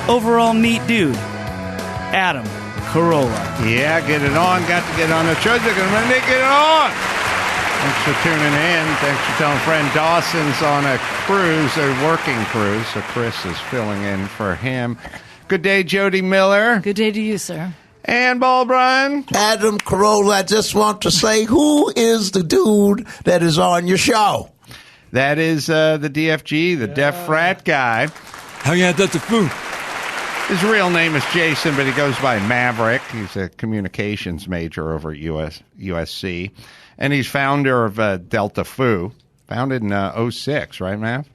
overall neat dude, Adam Carolla. Yeah, get it on. Got to get on the show. They're going to get it on. Thanks for tuning in. Thanks for telling a friend. Dawson's on a cruise, a working cruise, so Chris is filling in for him. Good day, Jodi Miller. Good day to you, sir. And Ball Brian. Adam Carolla, I just want to say, who is the dude that is on your show? That is the DFG, the Deaf Frat Guy. How yeah, that's the food. His real name is Jason, but he goes by Maverick. He's a communications major over at USC. And he's founder of Delta Foo, founded in 06, right, Mav?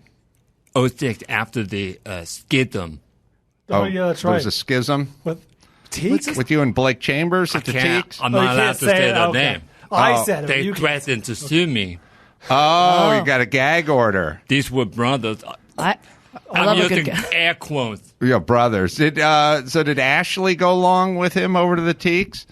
06, after the schism. Oh, yeah, that's right. There was a schism? With Teeks? With you and Blake Chambers at the Teeks? I'm not allowed to say their name. I said it. They threatened to sue me. Oh, you got a gag order. These were brothers. I I'm love using a good air quotes. Yeah, brothers. Did Ashley go along with him over to the Teeks?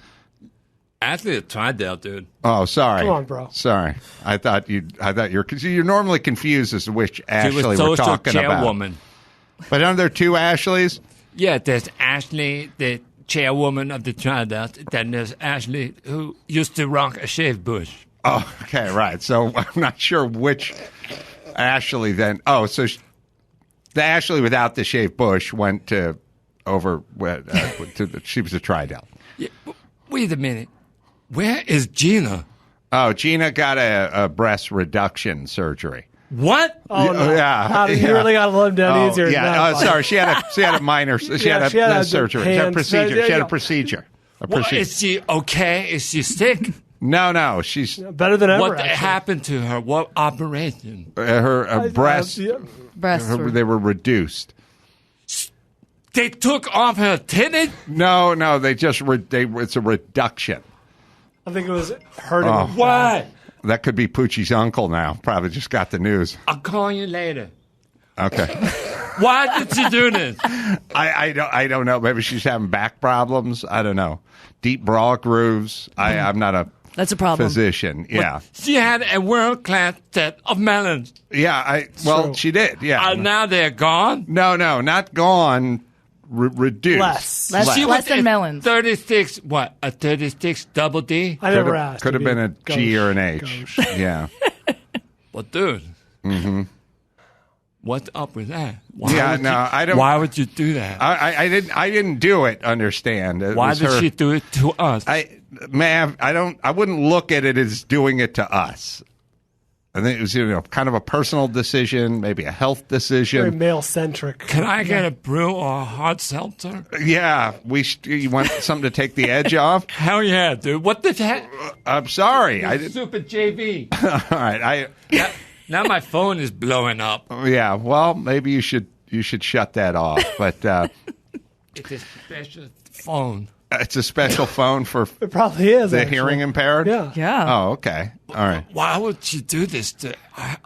Ashley tried that, dude. Oh, sorry. Come on, bro. Sorry. I thought you're because you're normally confused as to which Ashley She was we're social talking about. chairwoman. But aren't there two Ashleys? Yeah, there's Ashley, the chairwoman of the tryouts. Then there's Ashley, who used to rock a shave bush. Oh, okay, right. So I'm not sure which Ashley then. Oh, so the Ashley without the shaved bush went to she was a Tridel. Yeah, wait a minute. Where is Gina? Oh, Gina got a breast reduction surgery. What? Oh, no. Yeah. You really got to let him down easier. Yeah. Sorry, she had a minor. She had a surgery. She had a procedure. She had a procedure. Is she okay? Is she sick? No. She's better than ever. What happened to her? What operation? Her breasts. breasts. They were reduced. They took off her titty? No. They just it's a reduction. I think it was hurting. Oh. What? That could be Poochie's uncle now. Probably just got the news. I'll call you later. Okay. Why did she do this? I don't know. Maybe she's having back problems. I don't know. Deep bra grooves. I'm not That's a problem. physician. Yeah. She had a world-class set of melons. Yeah. She did. Yeah. Now they're gone? No, not gone. Reduced. Less than melons. 36, what? A 36 double D? I never asked. Could have been a G or an H. Yeah. Well, dude. Mm-hmm. What's up with that? I don't. Why would you do that? I didn't do it. Understand? Why did she do it to us? Mav, I wouldn't look at it as doing it to us. I think it was kind of a personal decision, maybe a health decision. Very male-centric. Can I get a brew or a hot seltzer? Yeah. You want something to take the edge off? Hell yeah, dude. What the heck? I'm sorry. I didn't. Super JV. All right. Now my phone is blowing up. Yeah. Well, maybe you should shut that off. But it's a special phone. It's a special phone for it probably is the hearing impaired. Yeah. Oh, okay. All right. Why would she do this to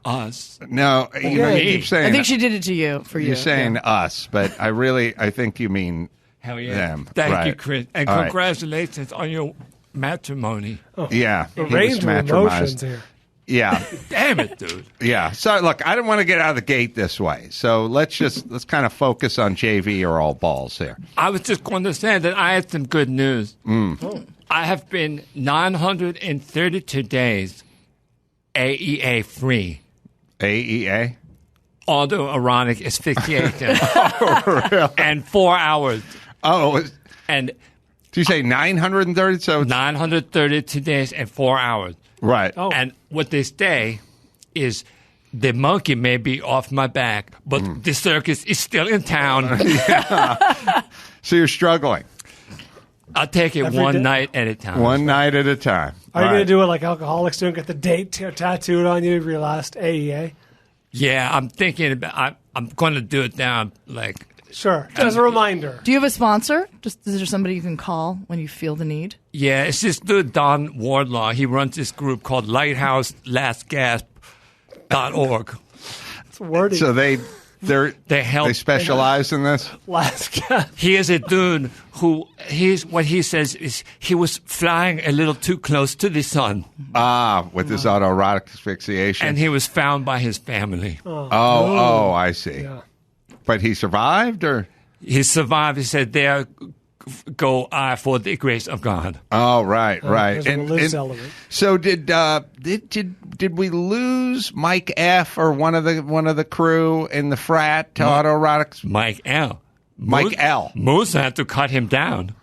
us? No, you keep saying. I think she did it to you. You're saying us, but I think you mean hell yeah. them. Thank you, Chris, and congratulations on your matrimony. Oh. Yeah, a range of emotions here. Yeah. Damn it, dude. Yeah. So look, I didn't want to get out of the gate this way. So let's kind of focus on JV or all balls here. I was just going to say that I had some good news. I have been 932 days AEA free. AEA? Autoerotic asphyxiation. Oh, really? And 4 hours. Oh. And did you say 930? So 932 days and 4 hours. Right. Oh. And what they say is the monkey may be off my back, but the circus is still in town. Yeah. So you're struggling. I'll take it one night at a time. One night at a time. Are you going to do it like alcoholics do and get the date tattooed on you for your last AEA? Yeah, I'm thinking about I'm going to do it now. Sure, as a reminder. Do you have a sponsor? Is there somebody you can call when you feel the need? Yeah, it's this dude, Don Wardlaw. He runs this group called LighthouseLastGasp.org. It's wordy. So they specialize in this? Last gasp. He is a dude who what he says is he was flying a little too close to the sun. With his autoerotic asphyxiation. And he was found by his family. Oh, I see. Yeah. But he survived, or? he survived. He said, "There go I for the grace of God." Oh, right. There's a And religious element. so did we lose Mike F. or one of the crew in the frat to autoerotics? Mike L. Mike L. Moose had to cut him down.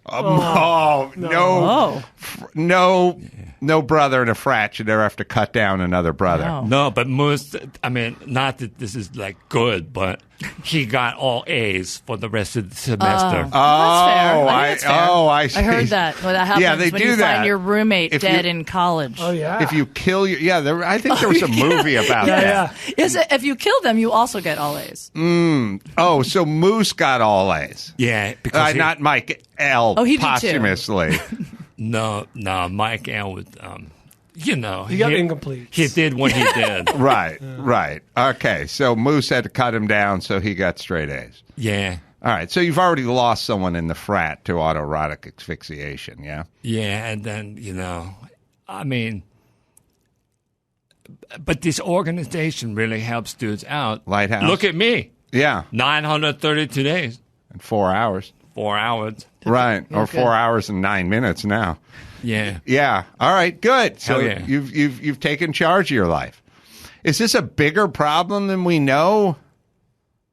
No brother in a frat should ever have to cut down another brother. No. No, but Moose, I mean, not that this is like good, but he got all A's for the rest of the semester. That's fair. I think that's fair. I see. I heard that. Well, that happens Yeah, they when do you that. find your roommate If dead you- in college. Oh yeah. If you kill your I think there was a movie about that. yeah. Is it, if you kill them, you also get all A's. Oh, so Moose got all A's. Yeah, because Not Mike L. Oh, he did too. posthumously. no, Mike L. was, He got incomplete. He did what he did. Right. Okay, so Moose had to cut him down, so he got straight A's. Yeah. All right, so you've already lost someone in the frat to autoerotic asphyxiation, yeah? Yeah, and then, I mean, but this organization really helps dudes out. Lighthouse? Look at me. Yeah, 932 days. in 4 hours. 4 hours. Right, or Okay. 4 hours and 9 minutes now. Yeah. Yeah. All right. Good. So Hell yeah. you've taken charge of your life. Is this a bigger problem than we know?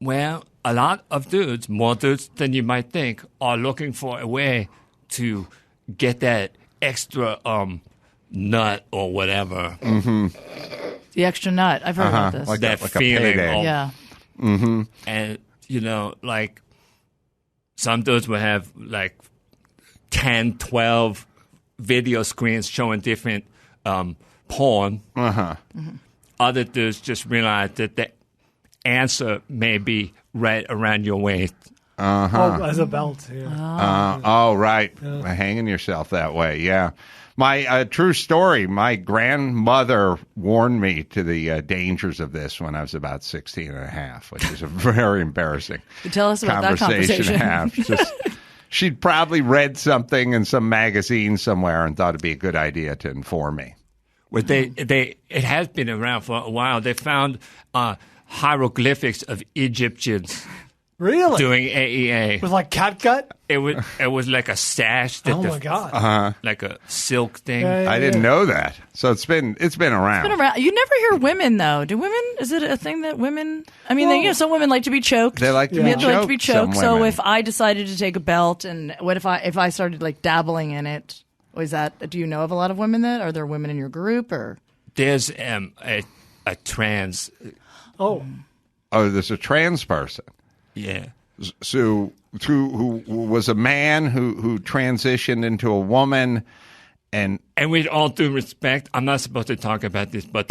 Well, a lot of dudes, more dudes than you might think, are looking for a way to get that extra nut or whatever. The extra nut. I've heard about this. Like That a feeling payday. of- yeah. And, like some dudes will have like 10, 12 video screens showing different porn. Other dudes just realize that the answer may be right around your waist. Oh, as a belt. Yeah. Right. Hanging yourself that way. Yeah. My true story, my grandmother warned me to the dangers of this when I was about 16 and a half, which is a very embarrassing Tell us about that conversation. to have. Just, she'd probably read something in some magazine somewhere and thought it'd be a good idea to inform me. Well, it has been around for a while. They found hieroglyphics of Egyptians Really? doing AEA. With like catgut? It was like a sash. That Oh my god. Like a silk thing. Yeah, I didn't know that. So it's been around. It's been around. You never hear women though. Do women? Is it a thing that women? I mean, some women like to be choked. They like to be They choked. like to be choked. some So women. if I decided to take a belt, and what if I started like dabbling in it? Was that? Do you know of a lot of women that? Are there women in your group or? There's a trans. Oh. there's a trans person. Yeah. So who was a man who transitioned into a woman, and with all due respect, I'm not supposed to talk about this, but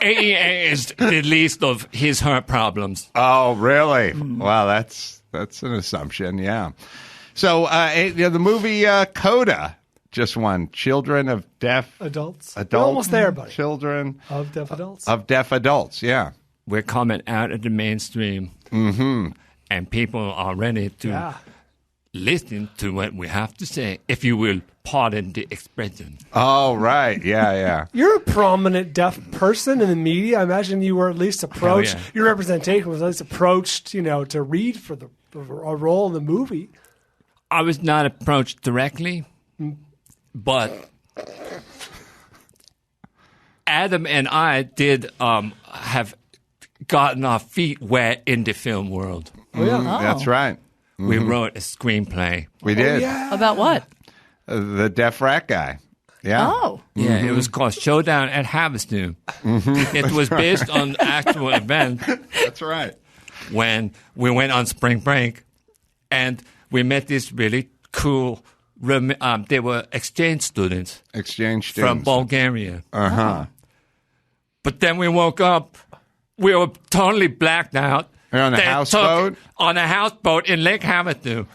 AEA is the least of her problems. oh really? Wow, that's an assumption. Yeah. So the movie Coda just won Children of Deaf Adults. Adults. You're almost there, buddy. Children Of deaf adults. of Deaf Adults. Yeah. We're coming out of the mainstream. And people are ready to listen to what we have to say, if you will pardon the expression. Oh right. Yeah. You're a prominent deaf person in the media. I imagine you were at least approached. yeah. Your representation was at least approached, to read for a role in the movie. I was not approached directly, but Adam and I did have gotten our feet wet in the film world. Oh yeah. That's right. We wrote a screenplay. We did. About what? The Deaf Frat Guy. Yeah. Oh. Yeah, it was called Showdown at Havasu. It was based on actual events That's right. when we went on spring break, and we met these really cool. They were exchange students Exchange from students. Bulgaria. But then we woke up. We were totally blacked out. You're on a They houseboat? took- On a houseboat in Lake Havasu.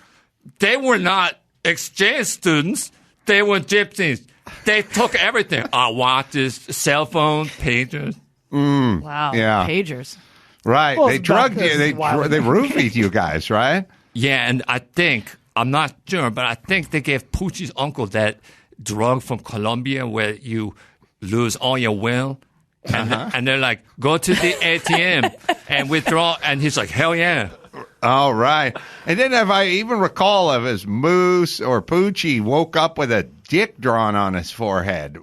They were not exchange students. They were gypsies. They took everything. Our watches, cell phones, pagers. Wow. Yeah. Pagers. Right. Well, They it's drugged back you. then, wow. They roofied you guys, right? Yeah, and I think, I'm not sure, but I think they gave Poochie's uncle that drug from Colombia where you lose all your will. And they're like, go to the ATM and withdraw. And he's like, hell yeah. All right. And then if I even recall of as Moose or Poochie woke up with a dick drawn on his forehead.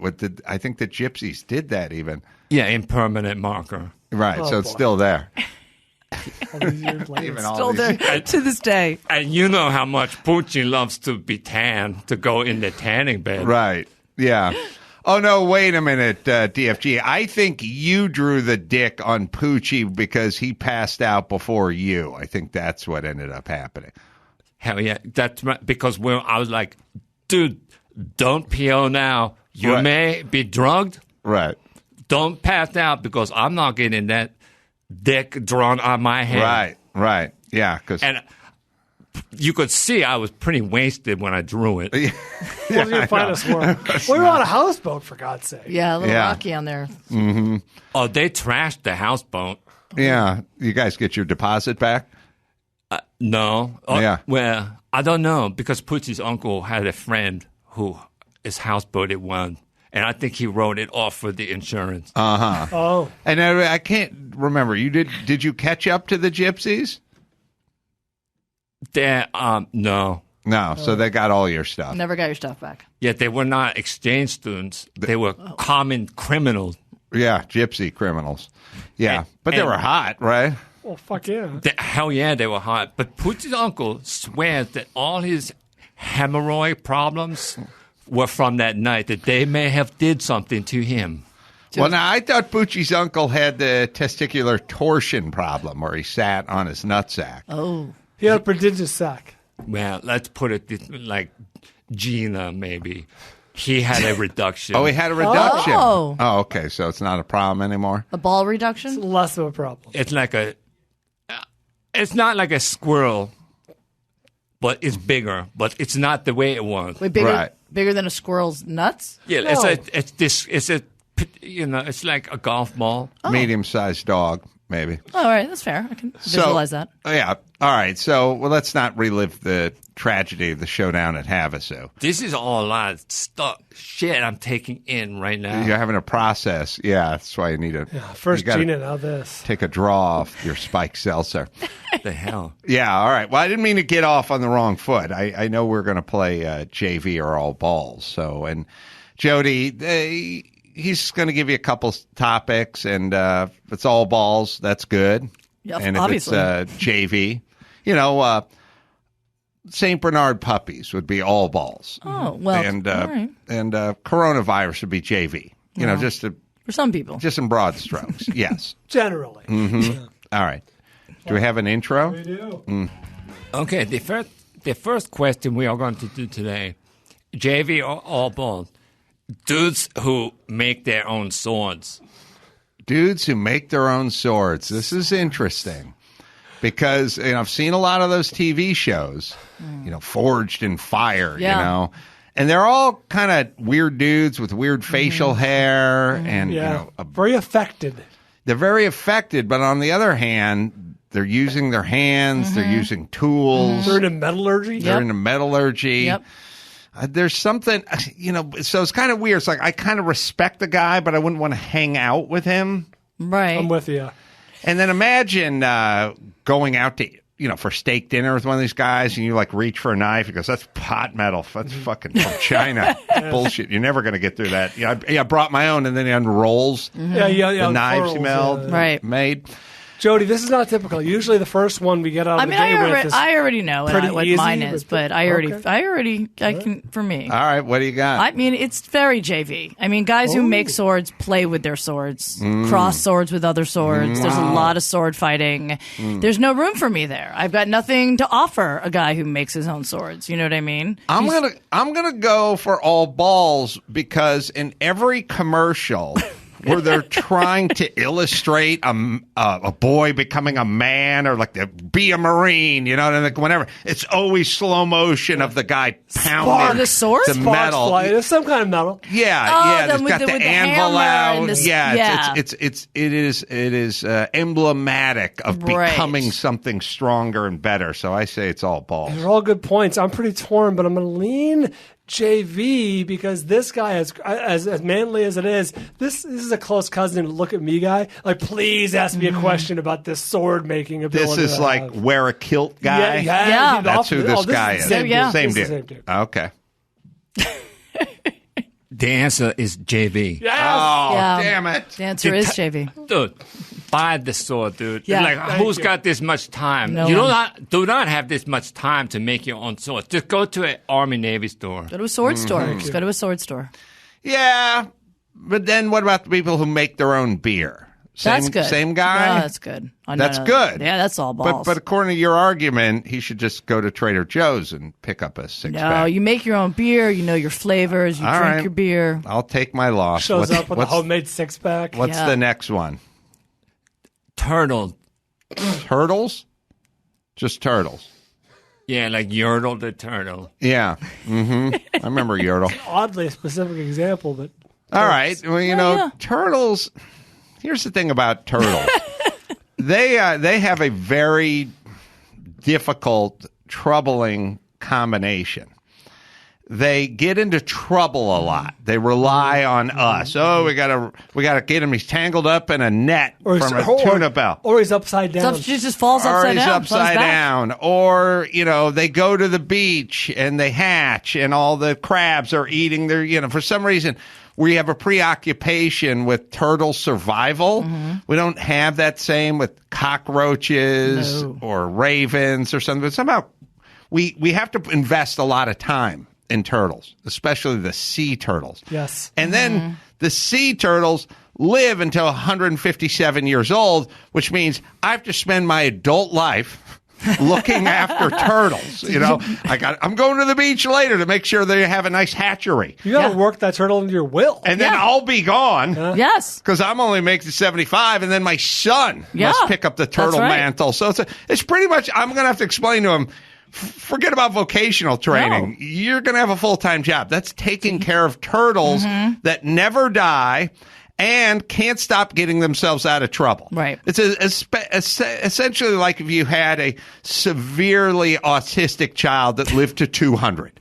I think the gypsies did that even. Yeah, impermanent marker. Right, so it's still there. All these years later. Even all Still these- there to this day. And you know how much Poochie loves to be tanned, to go in the tanning bed. Right, yeah. Oh, no, wait a minute, DFG. I think you drew the dick on Poochie because he passed out before you. I think that's what ended up happening. Hell yeah. That's right, because I was like, dude, don't PO now. You Right. may be drugged. Right, Don't pass out because I'm not getting that dick drawn on my head. right. Yeah, because... And you could see I was pretty wasted when I drew it. What was your finest work? We were on a houseboat, for God's sake. Yeah, a little Yeah. rocky on there. Oh, they trashed the houseboat. Yeah, you guys get your deposit back? No. Oh, Yeah. Well, I don't know because Poochie's uncle had a friend who is houseboated one. And I think he wrote it off for the insurance. Oh. And I can't remember. Did you catch up to the gypsies? No. No, so they got all your stuff. Never got your stuff back. Yeah, they were not exchange students. They were common criminals. Yeah, gypsy criminals. Yeah, but they and- were hot, right? Well, fuck yeah. Hell yeah, they were hot. But Poochie's uncle swears that all his hemorrhoid problems were from that night, that they may have did something to him. Well, now, I thought Poochie's uncle had the testicular torsion problem where he sat on his nutsack. Oh. He had a prodigious sack. Well, let's put it like Gina, maybe. He had a reduction. Oh, he had a reduction. Oh. Okay, so it's not a problem anymore? A ball reduction? Less of a problem. It's like it's not like a squirrel, but it's bigger. But it's not the way it was. Wait, bigger, Right. bigger than a squirrel's nuts? Yeah, No. it's like a golf ball. Medium-sized dog, maybe. Oh, all right, that's fair. I can visualize that. Yeah, all right. So let's not relive the tragedy of the showdown at Havasu. This is all a lot of shit I'm taking in right now. You're having a process. Yeah, that's why you need to First you gotta Gina, now this. take a draw off your spiked seltzer. What the hell? Yeah, all right. Well, I didn't mean to get off on the wrong foot. I know we're going to play JV or all balls. So, and Jodi, he's going to give you a couple topics, and if it's all balls, that's good. Yeah, and if obviously. it's JV, St. Bernard puppies would be all balls. Oh, well, and all right. and coronavirus would be JV. Just For some people. just in broad strokes. Yes. Generally. All right. Do we have an intro? We do. Okay, the first question we are going to do today, JV or all balls, dudes who make their own swords. Dudes who make their own swords. This is interesting because I've seen a lot of those TV shows, Forged in Fire, Yeah. and they're all kind of weird dudes with weird facial hair, and Yeah. Very affected. they're very affected. But on the other hand, they're using their hands, they're using tools, They're into metallurgy. they're into metallurgy. Yep. There's something, so it's kind of weird. It's like I kind of respect the guy, but I wouldn't want to hang out with him. Right. I'm with you. And then imagine going out to, for steak dinner with one of these guys, and you reach for a knife. He goes, "That's pot metal. That's fucking from China. Bullshit. You're never going to get through that." I brought my own, and then he unrolls Yeah. the knives he pearls, Right. made. Jodi, this is not typical. Usually the first one we get out of I the mean, day with is I already know pretty what easy, mine is, but I can, for me. All right, what do you got? I mean, it's very JV. I mean, guys who make swords play with their swords, cross swords with other swords. There's a lot of sword fighting. There's no room for me there. I've got nothing to offer a guy who makes his own swords. You know what I mean? I'm gonna go for all balls because in every commercial where they're trying to illustrate a boy becoming a man or be a Marine, and whenever it's always slow motion of the guy pounding the sword? the sparks metal. fly. There's some kind of metal. Yeah, then it's got the with the anvil hammer out. and the- Yeah, yeah. it is emblematic of Right. becoming something stronger and better. So I say it's all balls. They're all good points. I'm pretty torn, but I'm going to lean JV, because this guy, as manly as it is, this is a close cousin to look at me guy. Like, please ask me a question about this sword making ability. This is like wear a kilt guy. Yeah. That's who this guy is. Same Same dude. dude. Okay. The answer is JV. Yes. Oh, Yeah. damn it. The answer is JV. Dude, buy the sword, dude. Yeah. Like, Thank who's you. got this much time? No you one. do not have this much time to make your own sword. Just go to an Army Navy store. Go to a sword store. Just go to a sword store. Yeah, but then what about the people who make their own beer? That's good. Same guy? No, that's good. Oh, no, That's no. good. Yeah, that's all balls. But according to your argument, he should just go to Trader Joe's and pick up a six-pack. no, you make your own beer. You know your flavors. You All drink right. your beer. I'll take my loss. Shows What's- up with a what's- homemade 6-pack. What's Yeah. the next one? Turtle. Turtles? Just turtles. Yeah, like Yertle the turtle. Yeah. I remember Yertle. Oddly a specific example, but All right. Well, yeah. turtles. Here's the thing about turtles. They have a very difficult, troubling combination. They get into trouble a lot. They rely on us. Oh, we gotta get him. He's tangled up in a net from a tuna bell. Or he's upside down. Stuff just falls Or upside he's down. upside down. Or, they go to the beach and they hatch and all the crabs are eating their, for some reason, we have a preoccupation with turtle survival. We don't have that same with cockroaches or ravens or something. But somehow we have to invest a lot of time in turtles, especially the sea turtles. Yes. And then the sea turtles live until 157 years old, which means I have to spend my adult life looking after turtles. I'm going to the beach later to make sure they have a nice hatchery. You got to work that turtle into your will. And then I'll be gone. Yes. Because I'm only making 75, and then my son must pick up the turtle right. mantle. So it's pretty much, I'm going to have to explain to him, forget about vocational training. No. You're going to have a full-time job. That's taking care of turtles that never die and can't stop getting themselves out of trouble. Right. It's essentially like if you had a severely autistic child that lived to 200.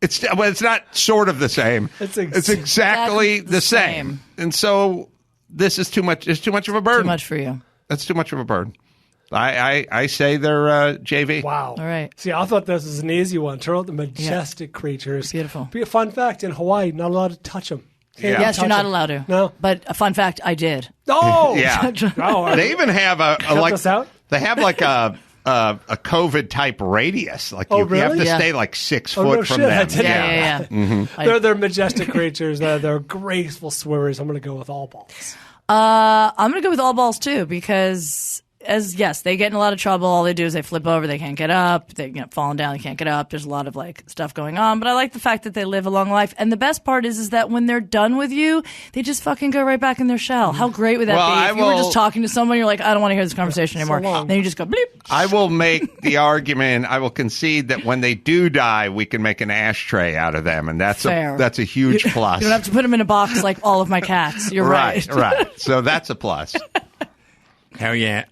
It's not sort of the same. It's exactly the same. And so this is too much. It's too much of a burden. Too much for you. That's too much of a burden. I say they're JV. Wow. All right. See, I thought this was an easy one. Turtle, the majestic creatures. Beautiful. Be a fun fact, in Hawaii, not allowed to touch them. Yes, you're not allowed to. No. But a fun fact, I did. Oh! Yeah. Oh, They even have us out? They have like a COVID type radius. Like you have really? to Yeah. stay like 6 Oh, foot no from shit, I them. didn't Yeah. They're majestic creatures. They're graceful swimmers. I'm going to go with all balls. I'm going to go with all balls too because they get in a lot of trouble. All they do is they flip over. They can't get up. They get falling down. They can't get up. There's a lot of stuff going on. But I like the fact that they live a long life. And the best part is that when they're done with you, they just fucking go right back in their shell. How great would that be? If you were just talking to someone, you're like, I don't want to hear this conversation anymore. Then you just go bleep. I will make the argument. I will concede that when they do die, we can make an ashtray out of them, and that's Fair. a huge plus. You don't have to put them in a box like all of my cats. You're right. Right. So that's a plus. Hell yeah.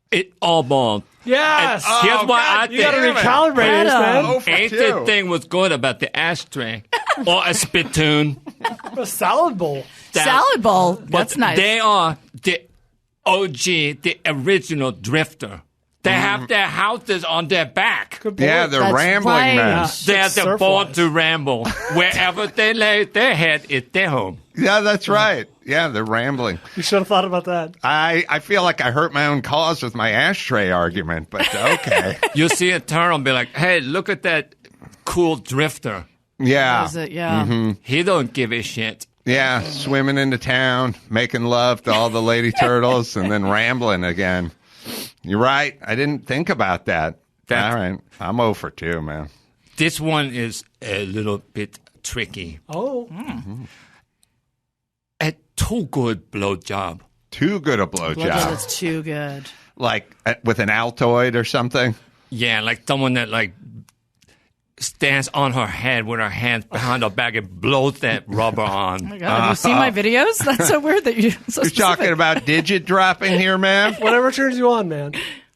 It all ball. Yes! Here's what I You got to think. recalibrate this, man. Oh, for Ain't two. the thing was good about the ashtray or a spittoon. A salad bowl. Salad bowl. But That's nice. They are the OG, the original drifter. They have their houses on their back. Good point. Yeah, they're That's rambling right. men. They're born Surf-wise. to ramble. Wherever they lay their head, it's their home. Yeah, that's right. Yeah, they're rambling. You should have thought about that. I feel like I hurt my own cause with my ashtray argument, but okay. You see a turtle and be like, hey, look at that cool drifter. Yeah. Is it? Yeah. He don't give a shit. Yeah, swimming into town, making love to all the lady turtles, and then rambling again. You're right. I didn't think about that. All right. I'm 0 for 2, man. This one is a little bit tricky. Oh. A too good blowjob. Too good a Blowjob blowjob. is too good. Like with an Altoid or something? Yeah, like someone that stands on her head with her hands behind her back and blows that rubber on. Oh my God, have you seen my videos? That's so weird that you're so You're specific. talking about digit dropping here, man? Whatever turns you on, man.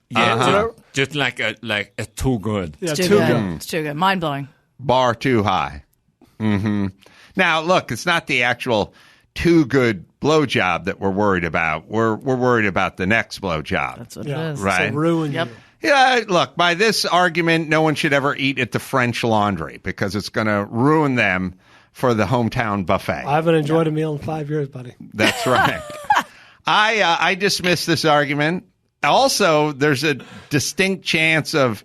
Yeah, Uh-huh. just like a too good. Yeah, It's too good. It's too good. Mind blowing. bar too high. Now, look, it's not the actual too good blowjob that we're worried about. We're worried about the next blowjob. That's what it is. Right? So ruin you. Yeah, look, by this argument, no one should ever eat at the French Laundry because it's going to ruin them for the hometown buffet. I haven't enjoyed a meal in 5 years, buddy. That's right. I dismiss this argument. Also, there's a distinct chance of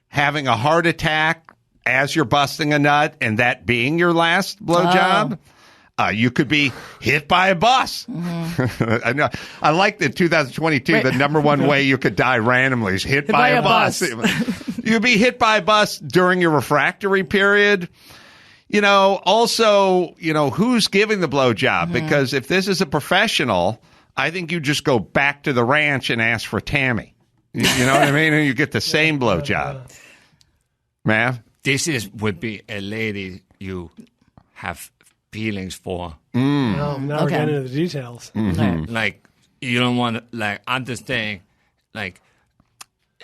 having a heart attack as you're busting a nut and that being your last blowjob. You could be hit by a bus. I know. I like that 2022, the number one way you could die randomly is hit by a bus. You'd be hit by a bus during your refractory period. Also, who's giving the blowjob? Because if this is a professional, I think you just go back to the ranch and ask for Tammy. You know what I mean? And you get the same blowjob. Mav? This would be a lady you have feelings for. No, now we're getting into the details. Like, you don't want to, like, understand, like,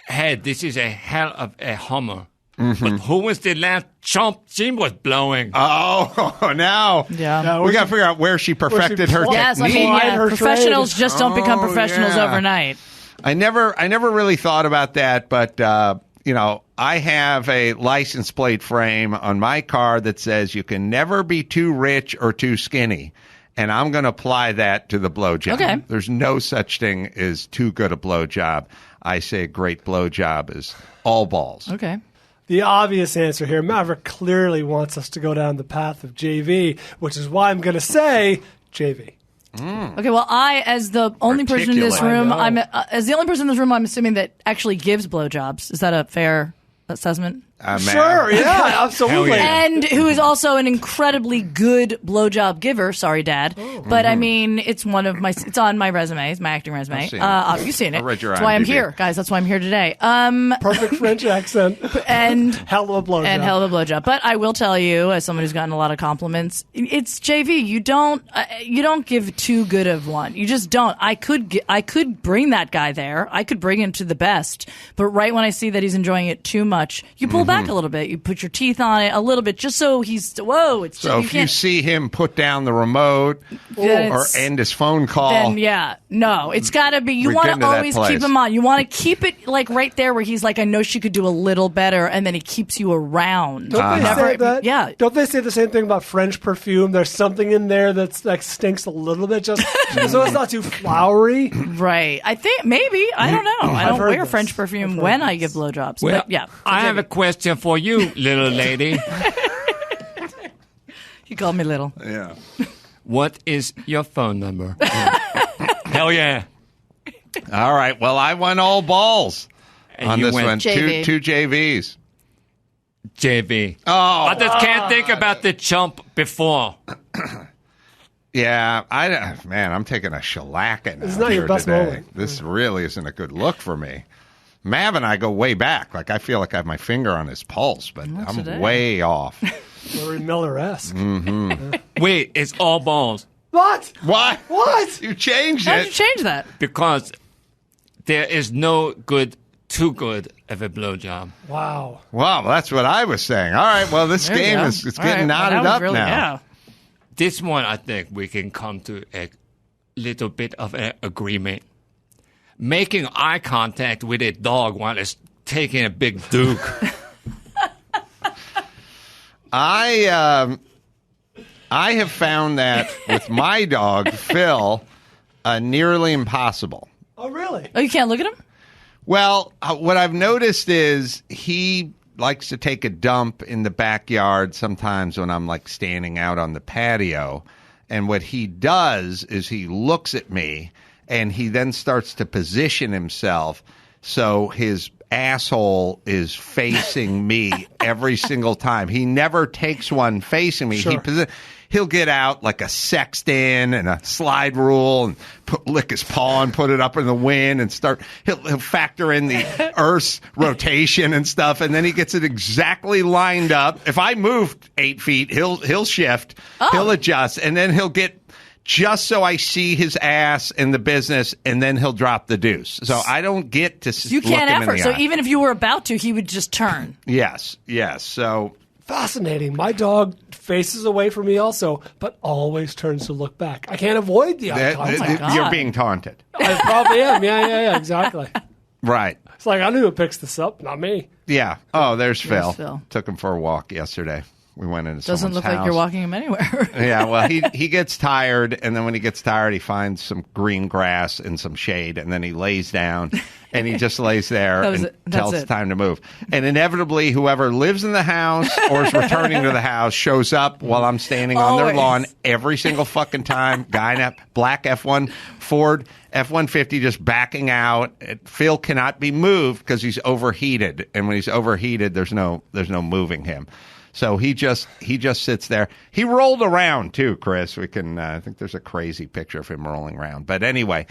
hey, this is a hell of a Hummer. But who was the last chump she was blowing? Oh, now. Yeah. We got to figure out where she perfected her Yes, technique. professionals just don't become professionals overnight. I never really thought about that, but I have a license plate frame on my car that says you can never be too rich or too skinny, and I'm going to apply that to the blowjob. Okay. There's no such thing as too good a blowjob. I say a great blowjob is all balls. Okay. The obvious answer here, Maverick clearly wants us to go down the path of JV, which is why I'm going to say JV. Okay, well, as the only person in this room, I'm assuming that actually gives blowjobs. Is that a fair assessment? Sure, yeah, absolutely. Yeah. And who is also an incredibly good blowjob giver. Sorry, Dad. But I mean, it's it's on my resume. It's my acting resume. You've seen it. I read your That's why I'm IMDb. here, guys. That's why I'm here today. Perfect French accent. And Hell of a blowjob. and hell of a blowjob. But I will tell you, as someone who's gotten a lot of compliments, it's JV. You don't give too good of one. You just don't. I could bring that guy there. I could bring him to the best. But right when I see that he's enjoying it too much, you pull back a little bit. You put your teeth on it a little bit, just so he's It's So if you see him put down the remote or end his phone call, then it's got to be. You We're want getting to to that always place. keep him on. You want to keep it like right there where he's like, I know she could do a little better, and then he keeps you around. Don't they say that? Yeah. Don't they say the same thing about French perfume? There's something in there that's like stinks a little bit, just so it's not too flowery. Right. I think maybe. I don't know. I don't heard wear this. French perfume when I give blowjobs. Well, But yeah. I have a question for you, little lady. You call me little. yeah. What is your phone number? Hell yeah. All right. Well, I won all balls And on you this went one. JV. Two JVs. JV. Oh, I just can't think about the chump before. yeah. I'm taking a shellacking. It's out not your here best today. moment. This really isn't a good look for me. Mav and I go way back. Like, I feel like I have my finger on his pulse, but I'm today. way off. Larry Miller-esque. Wait, it's all balls. What? What? What? You changed How did you it. change that? Because there is no too good of a blowjob. Wow. Wow, that's what I was saying. All right, well, this There you game go. is it's All getting right, well, knotted that was up really- now. Yeah. This one, I think we can come to a little bit of an agreement. Making eye contact with a dog while it's taking a big duke. I have found that with my dog, Phil, nearly impossible. Oh, really? Oh, you can't look at him? Well, what I've noticed is he likes to take a dump in the backyard sometimes when I'm like standing out on the patio. And what he does is he looks at me and he then starts to position himself so his asshole is facing me every single time. He never takes one facing me. Sure. He'll get out like a sextant and a slide rule and lick his paw and put it up in the wind and start. He'll factor in the Earth's rotation and stuff, and then he gets it exactly lined up. If I move 8 feet, he'll shift, he'll adjust, and then he'll get just so I see his ass in the business, and then he'll drop the deuce. So I don't get to You look can't him in ever. the So eye. even if you were about to, he would just turn. Yes. So Fascinating. My dog faces away from me also, but always turns to look back. I can't avoid the eye contact. You're being taunted. I probably am. Yeah, exactly. Right. It's like, I knew who picks this up, not me. Yeah. Oh, there's Phil. Phil. Took him for a walk yesterday. We went into Doesn't someone's look house. like you're walking him anywhere. Yeah, well, he gets tired, and then when he gets tired, he finds some green grass and some shade, and then he lays down, and he just lays there and tells it's time to move. And inevitably, whoever lives in the house or is returning to the house shows up while I'm standing on their lawn every single fucking time. Guy in a black F1 Ford F-150 just backing out. Phil cannot be moved because he's overheated, and when he's overheated, there's no moving him. So he just sits there. He rolled around too, Chris. We can. I think there's a crazy picture of him rolling around. But anyway,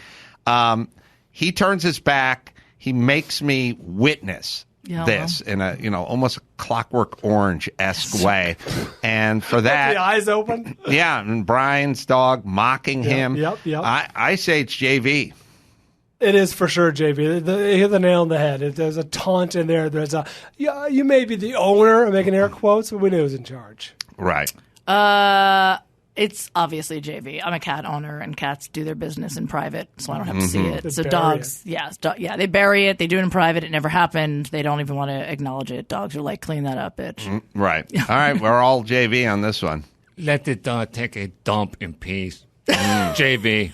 he turns his back. He makes me witness this in a almost Clockwork Orange-esque way. And for that, the eyes open. Yeah, and Brian's dog mocking him. Yep. I say it's JV. It is for sure, JV. You hit the nail on the head. There's a taunt in there. There's a, you may be the owner, I'm making air quotes, but we knew who's in charge. Right. It's obviously JV. I'm a cat owner, and cats do their business in private, so I don't have to see it. They So bury dogs, they bury it. They do it in private. It never happened. They don't even want to acknowledge it. Dogs are like, clean that up, bitch. Right. All right, we're all JV on this one. Let the dog take a dump in peace. JV.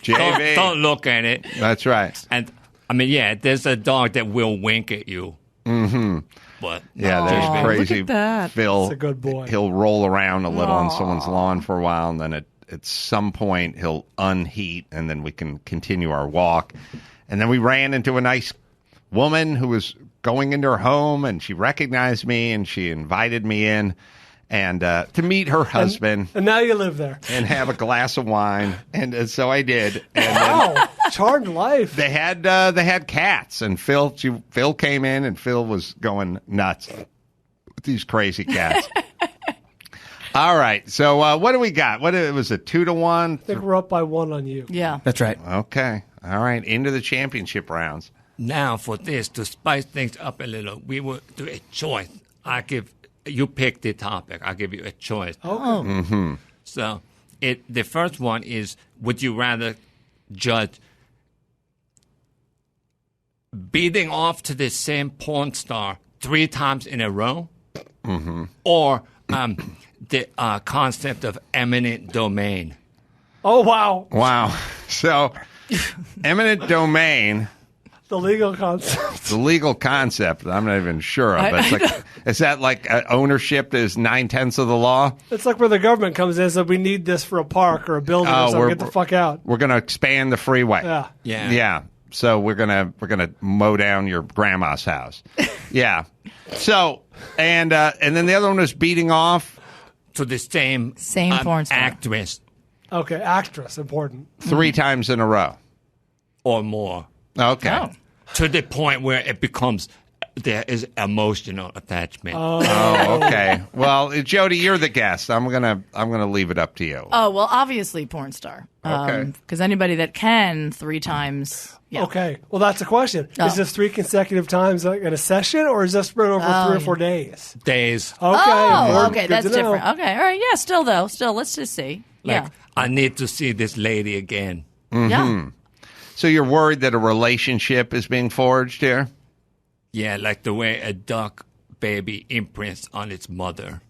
Don't look at it. That's right. And, I mean, there's a dog that will wink at you. Mm-hmm. But yeah, there's JV. crazy Look at that. Phil. That's a good boy. He'll roll around a little on someone's lawn for a while, and then at some point he'll unheat, and then we can continue our walk. And then we ran into a nice woman who was going into her home, and she recognized me, and she invited me in. And to meet her husband, and now you live there, and have a glass of wine, and so I did. And wow, charmed life. They had cats, and Phil came in, and Phil was going nuts with these crazy cats. All right, so what do we got? What it was a 2-1? I think we're up by 1 on you. Yeah, that's right. Okay, all right, into the championship rounds. Now for this, to spice things up a little, we will do a choice. You pick the topic. I'll give you a choice. Oh. Mm-hmm. So the first one is, would you rather judge beating off to the same porn star 3 times in a row? Mm-hmm. Or the concept of eminent domain? Oh, wow. Wow. So eminent domain... The legal concept. The legal concept, I'm not even sure of. It's like, is that like ownership is 9/10 of the law? It's like where the government comes in and says, we need this for a park or a building or something. Get the fuck out. We're going to expand the freeway. Yeah. So we're gonna mow down your grandma's house. Yeah. So and then the other one was beating off to the same porn star. actress. Okay, actress, important. 3 times in a row. Or more. Okay. Oh. To the point where it becomes, there is emotional attachment. Oh, okay. Well, Jodi, you're the guest. I'm gonna leave it up to you. Oh, well, obviously porn star. Okay. Because anybody that can 3 times. Yeah. Okay. Well, that's a question. Oh. Is this 3 consecutive times like in a session, or is this spread over 3 or 4 days? Days. Okay. Oh, important. okay. Good That's to know. different. Okay. All right. Yeah. Still, let's just see. Like, I need to see this lady again. Mm-hmm. Yeah. So you're worried that a relationship is being forged here? Yeah, like the way a duck baby imprints on its mother.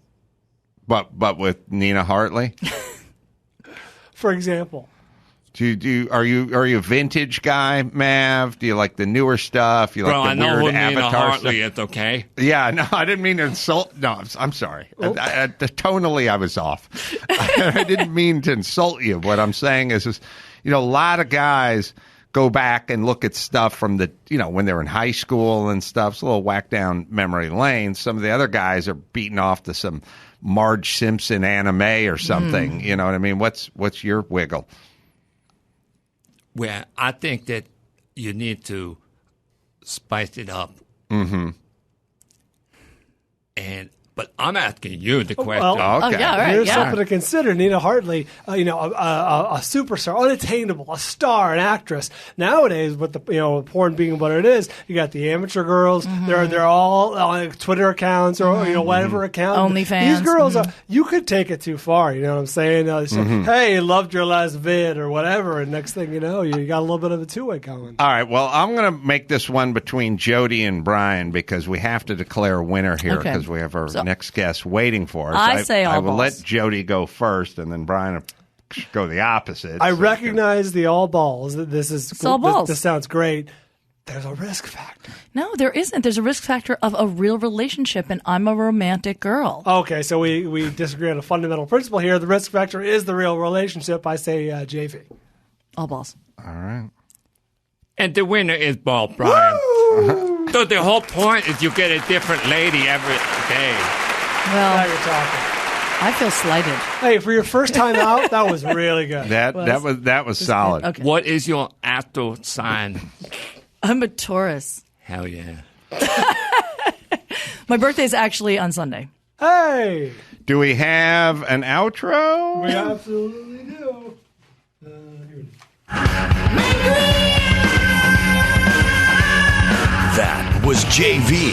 But with Nina Hartley? For example. Are you a vintage guy, Mav? Do you like the newer stuff? You Bro, like the I know weird who Nina Avatar Hartley stuff? is, okay? Yeah, no, I didn't mean to insult. No, I'm sorry. Tonally, I was off. I didn't mean to insult you. What I'm saying is, a lot of guys go back and look at stuff from when they're in high school and stuff. It's a little whack down memory lane. Some of the other guys are beating off to some Marge Simpson anime or something. You know what I mean? What's your wiggle? Well, I think that you need to spice it up. Mm-hmm. And But I'm asking you the question. well, Oh, Okay. yeah, all right, Here's yeah. something to consider. Nina Hartley, a superstar, unattainable, a star, an actress. Nowadays, with the porn being what it is, you got the amateur girls. They're all on Twitter accounts or whatever account. OnlyFans. These girls are. You could take it too far. You know what I'm saying? Say, hey, loved your last vid or whatever, and next thing you know, you got a little bit of a two-way going. All right. Well, I'm going to make this one between Jodi and Brian because we have to declare a winner here Okay. because we have our next guest waiting for us. I say all I will balls. let Jodi go first, and then Brian will go the opposite. I So- recognize the all balls. This is It's all balls. This sounds great. There's a risk factor. No, there isn't. There's a risk factor of a real relationship, and I'm a romantic girl. Okay, so we disagree on a fundamental principle here. The risk factor is the real relationship. I say JV. All balls. All right. And the winner is Ball Brian. So the whole point is you get a different lady every day. Now Well, you're talking. I feel slighted. Hey, for your first time out, that was really good. That was solid. Okay. What is your astro sign? I'm a Taurus. Hell yeah. My birthday is actually on Sunday. Hey, Do we have an outro? we absolutely do. That was JV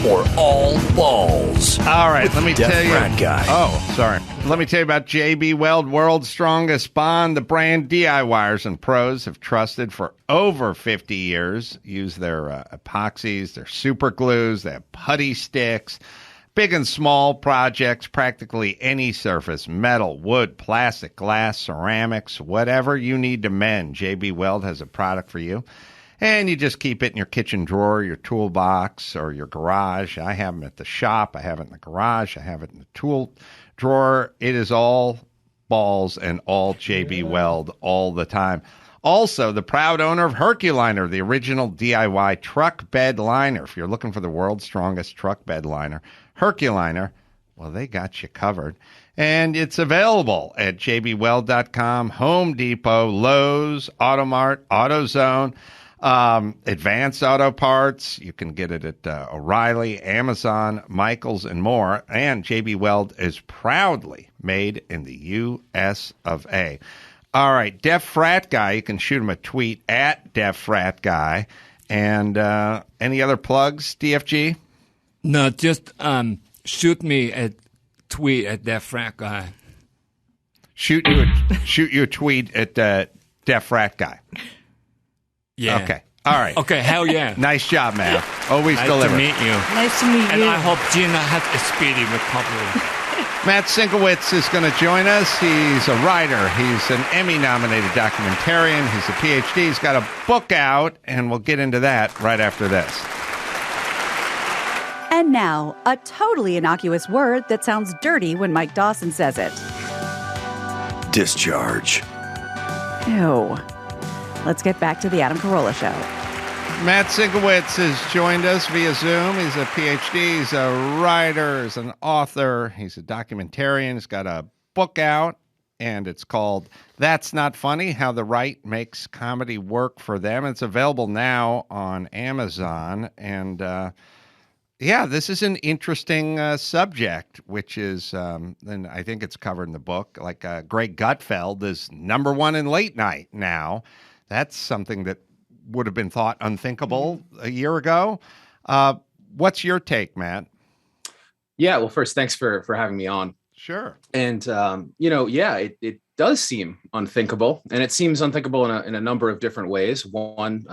or All Balls. All right, let me Deaf tell you. Frat Guy. Oh, sorry. Let me tell you about JB Weld, world's strongest bond. The brand DIYers and pros have trusted for over 50 years. Use their epoxies, their super glues, they have putty sticks. Big and small projects, practically any surface, metal, wood, plastic, glass, ceramics, whatever you need to mend, JB Weld has a product for you. And you just keep it in your kitchen drawer, your toolbox, or your garage. I have them at the shop. I have it in the garage. I have it in the tool drawer. It is all balls and all JB Weld all the time. Also, the proud owner of Herculiner, the original DIY truck bed liner. If you're looking for the world's strongest truck bed liner, Herculiner, well, they got you covered. And it's available at jbweld.com, Home Depot, Lowe's, Automart, AutoZone. Advanced Auto Parts. You can get it at O'Reilly, Amazon, Michaels, and more. And JB Weld is proudly made in the U.S. of A. All right, Deaf Frat Guy. You can shoot him a tweet at Deaf Frat Guy. And any other plugs, DFG? No, just shoot me a tweet at that frat guy. Shoot you a tweet at Deaf Frat Guy. Yeah. Okay. All right. Okay, hell yeah. Nice job, man. Always Nice deliver. to meet you. Nice to meet And you. I hope Gina has a speedy recovery. Matt Sienkiewicz is going to join us. He's a writer. He's an Emmy-nominated documentarian. He's a PhD. He's got a book out, and we'll get into that right after this. And now, a totally innocuous word that sounds dirty when Mike Dawson says it. Discharge. Ew. Let's get back to the Adam Carolla Show. Matt Sienkiewicz has joined us via Zoom. He's a PhD. He's a writer. He's an author. He's a documentarian. He's got a book out, and it's called That's Not Funny, How the Right Makes Comedy Work for Them. It's available now on Amazon. And, yeah, this is an interesting subject, which is, and I think it's covered in the book, like Greg Gutfeld is #1 in late night now. That's something that would have been thought unthinkable a year ago. What's your take, Matt? Yeah, well, first, thanks for having me on. Sure. And, it does seem unthinkable. And it seems unthinkable in a number of different ways. One,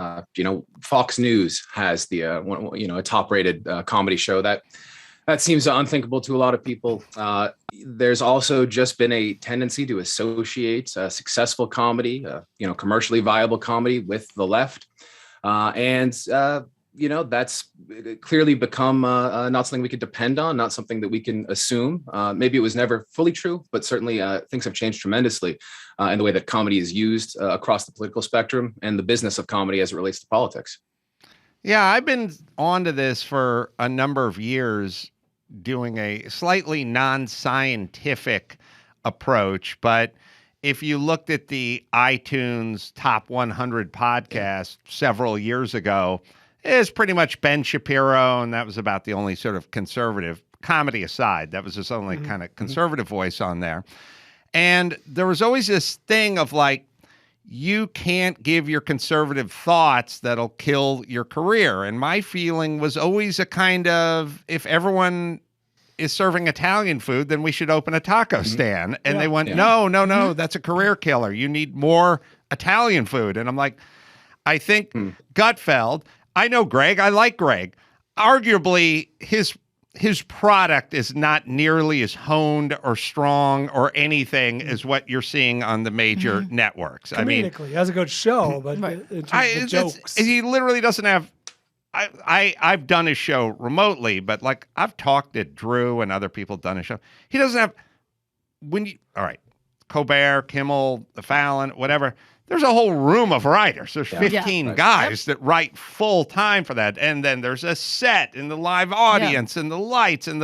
Fox News has a top-rated comedy show that seems unthinkable to a lot of people. There's also just been a tendency to associate successful comedy, commercially viable comedy with the left. That's clearly become not something we could depend on, not something that we can assume. Maybe it was never fully true, but certainly things have changed tremendously in the way that comedy is used across the political spectrum and the business of comedy as it relates to politics. Yeah, I've been onto this for a number of years, doing a slightly non-scientific approach. But if you looked at the iTunes Top 100 podcast several years ago, it's pretty much Ben Shapiro, and that was about the only sort of conservative comedy aside. That was his only kind of conservative voice on there. And there was always this thing of like, you can't give your conservative thoughts that'll kill your career. And my feeling was always a kind of, if everyone is serving Italian food, then we should open a taco stand. And they went, no, that's a career killer. You need more Italian food. And I'm like, I think Gutfeld, I know Greg, I like Greg. Arguably, his product is not nearly as honed or strong or anything as what you're seeing on the major networks. Comedically, I mean, it has a good show, but the jokes. He literally doesn't have. I've done his show remotely, but like I've talked to Drew and other people done his show. He doesn't have all right, Colbert, Kimmel, Fallon, whatever. There's a whole room of writers. There's 15 guys that write full time for that. And then there's a set and the live audience and the lights and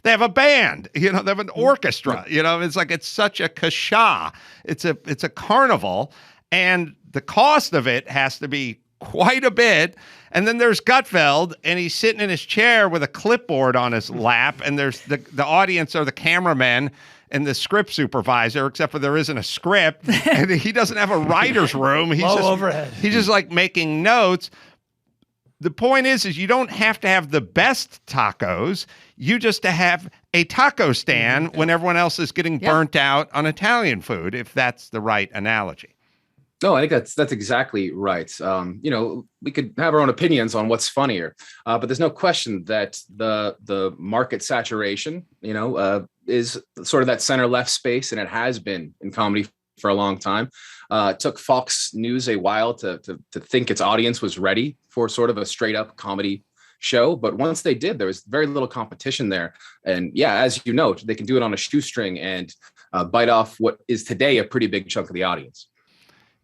they have a band, they have an orchestra, it's such a kasha. It's a carnival, and the cost of it has to be quite a bit. And then there's Gutfeld, and he's sitting in his chair with a clipboard on his lap, and there's the audience are the cameramen and the script supervisor, except for there isn't a script, and he doesn't have a writer's room. He's overhead. He's just like making notes. The point is you don't have to have the best tacos. You just have a taco stand when everyone else is getting burnt out on Italian food, if that's the right analogy. No, I think that's exactly right. We could have our own opinions on what's funnier, but there's no question that the market saturation, is sort of that center left space, and it has been in comedy for a long time. It took Fox News a while to think its audience was ready for sort of a straight up comedy show, but once they did, there was very little competition there. And as you note, they can do it on a shoestring and bite off what is today a pretty big chunk of the audience.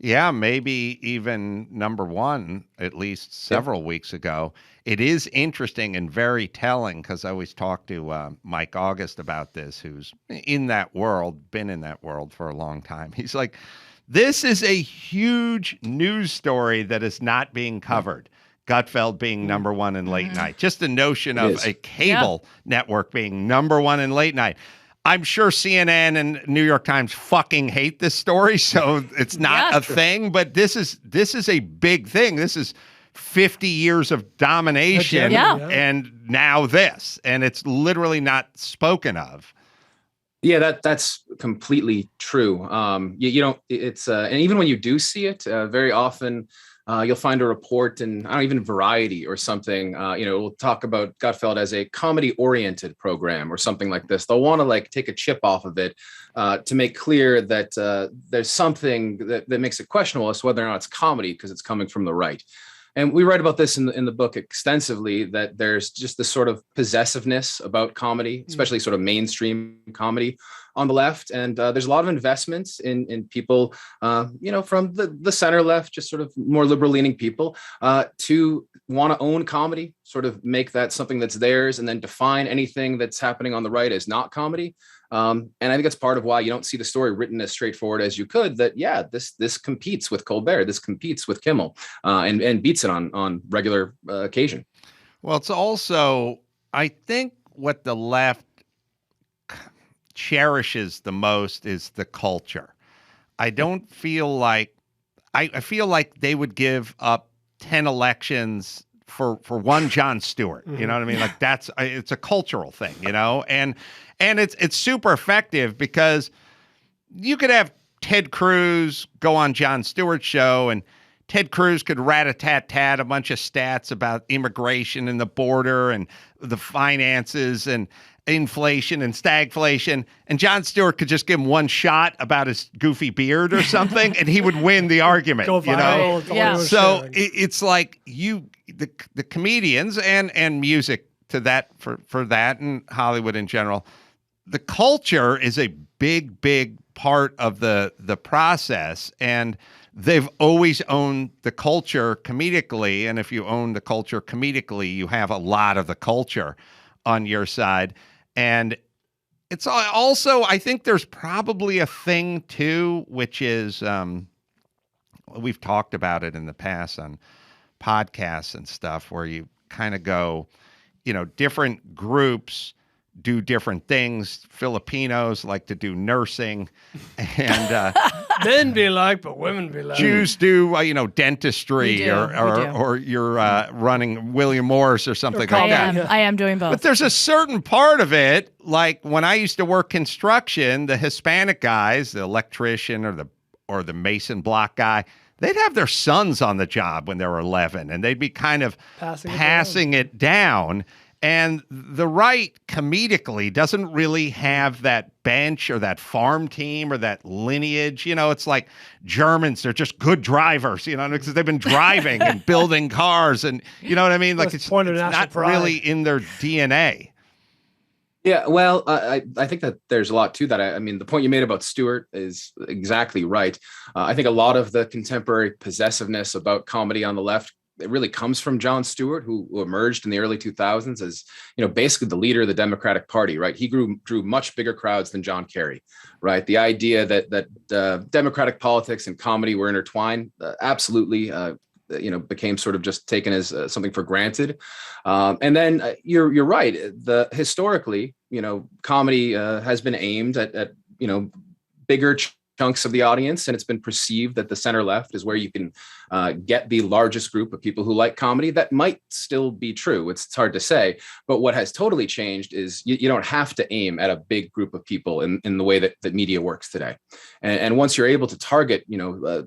Yeah, maybe even number one, at least several weeks ago. It is interesting and very telling, because I always talk to Mike August about this, who's in that world, been in that world for a long time. He's like, this is a huge news story that is not being covered. Gutfeld being number one in late night. Just the notion of a cable network being number one in late night. I'm sure CNN and New York Times fucking hate this story, so it's not a thing. But this is a big thing. This is 50 years of domination, and now this, and it's literally not spoken of. Yeah, that's completely true. You don't. It's and even when you do see it, very often. You'll find a report in, even Variety or something, we'll talk about Gutfeld as a comedy-oriented program or something like this. They'll want to take a chip off of it to make clear that there's something that makes it questionable as to whether or not it's comedy because it's coming from the right. And we write about this in the book extensively, that there's just this sort of possessiveness about comedy, especially sort of mainstream comedy on the left. And there's a lot of investments in people, from the center left, just sort of more liberal leaning people to want to own comedy, sort of make that something that's theirs, and then define anything that's happening on the right as not comedy. And I think that's part of why you don't see the story written as straightforward as you could, that, this competes with Colbert, this competes with Kimmel, and beats it on regular occasion. Well, it's also, I think what the left cherishes the most is the culture. I don't feel like, I feel like they would give up 10 elections for one Jon Stewart. You know what I mean? Like it's a cultural thing, and it's super effective, because you could have Ted Cruz go on Jon Stewart's show, and Ted Cruz could rat-a-tat-tat a bunch of stats about immigration and the border and the finances and inflation and stagflation, and Jon Stewart could just give him one shot about his goofy beard or something, and he would win the argument. Go viral, So it's like the comedians and music to that for that, and Hollywood in general. The culture is a big part of the process, and they've always owned the culture comedically. And if you own the culture comedically, you have a lot of the culture on your side. And it's also, I think there's probably a thing too, which is, we've talked about it in the past on podcasts and stuff, where you kind of go, different groups do different things. Filipinos like to do nursing, and Men be like, but women be like. Jews do, dentistry, We do. or you're running William Morris or something like that. I am doing both. But there's a certain part of it, like when I used to work construction, the Hispanic guys, the electrician or the mason block guy, they'd have their sons on the job when they were 11, and they'd be kind of passing it down. And the right comedically doesn't really have that bench or that farm team or that lineage. It's like Germans, they're just good drivers, because they've been driving and building cars, and you know what I mean? Like it's not really in their DNA. Yeah, well, I think that there's a lot to that. I mean, the point you made about Stewart is exactly right. I think a lot of the contemporary possessiveness about comedy on the left, it really comes from Jon Stewart, who emerged in the early 2000s as, basically the leader of the Democratic Party, right? He drew much bigger crowds than John Kerry, right? The idea that Democratic politics and comedy were intertwined, absolutely, became sort of just taken as something for granted. And then you're right. Historically, comedy has been aimed at bigger chunks of the audience, and it's been perceived that the center left is where you can get the largest group of people who like comedy. That might still be true. It's hard to say, but what has totally changed is you don't have to aim at a big group of people in the way that media works today. And once you're able to target,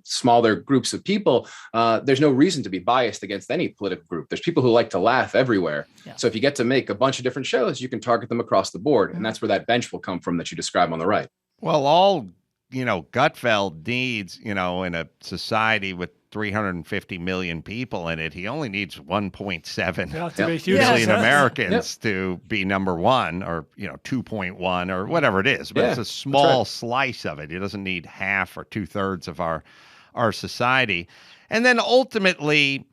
smaller groups of people, there's no reason to be biased against any political group. There's people who like to laugh everywhere. Yeah. So if you get to make a bunch of different shows, you can target them across the board. And that's where that bench will come from that you describe on the right. Well, all Gutfeld needs, in a society with 350 million people in it, he only needs 1.7 million Americans to be number one, or 2.1 or whatever it is. But it's a small slice of it. He doesn't need half or 2/3 of our society. And then ultimately,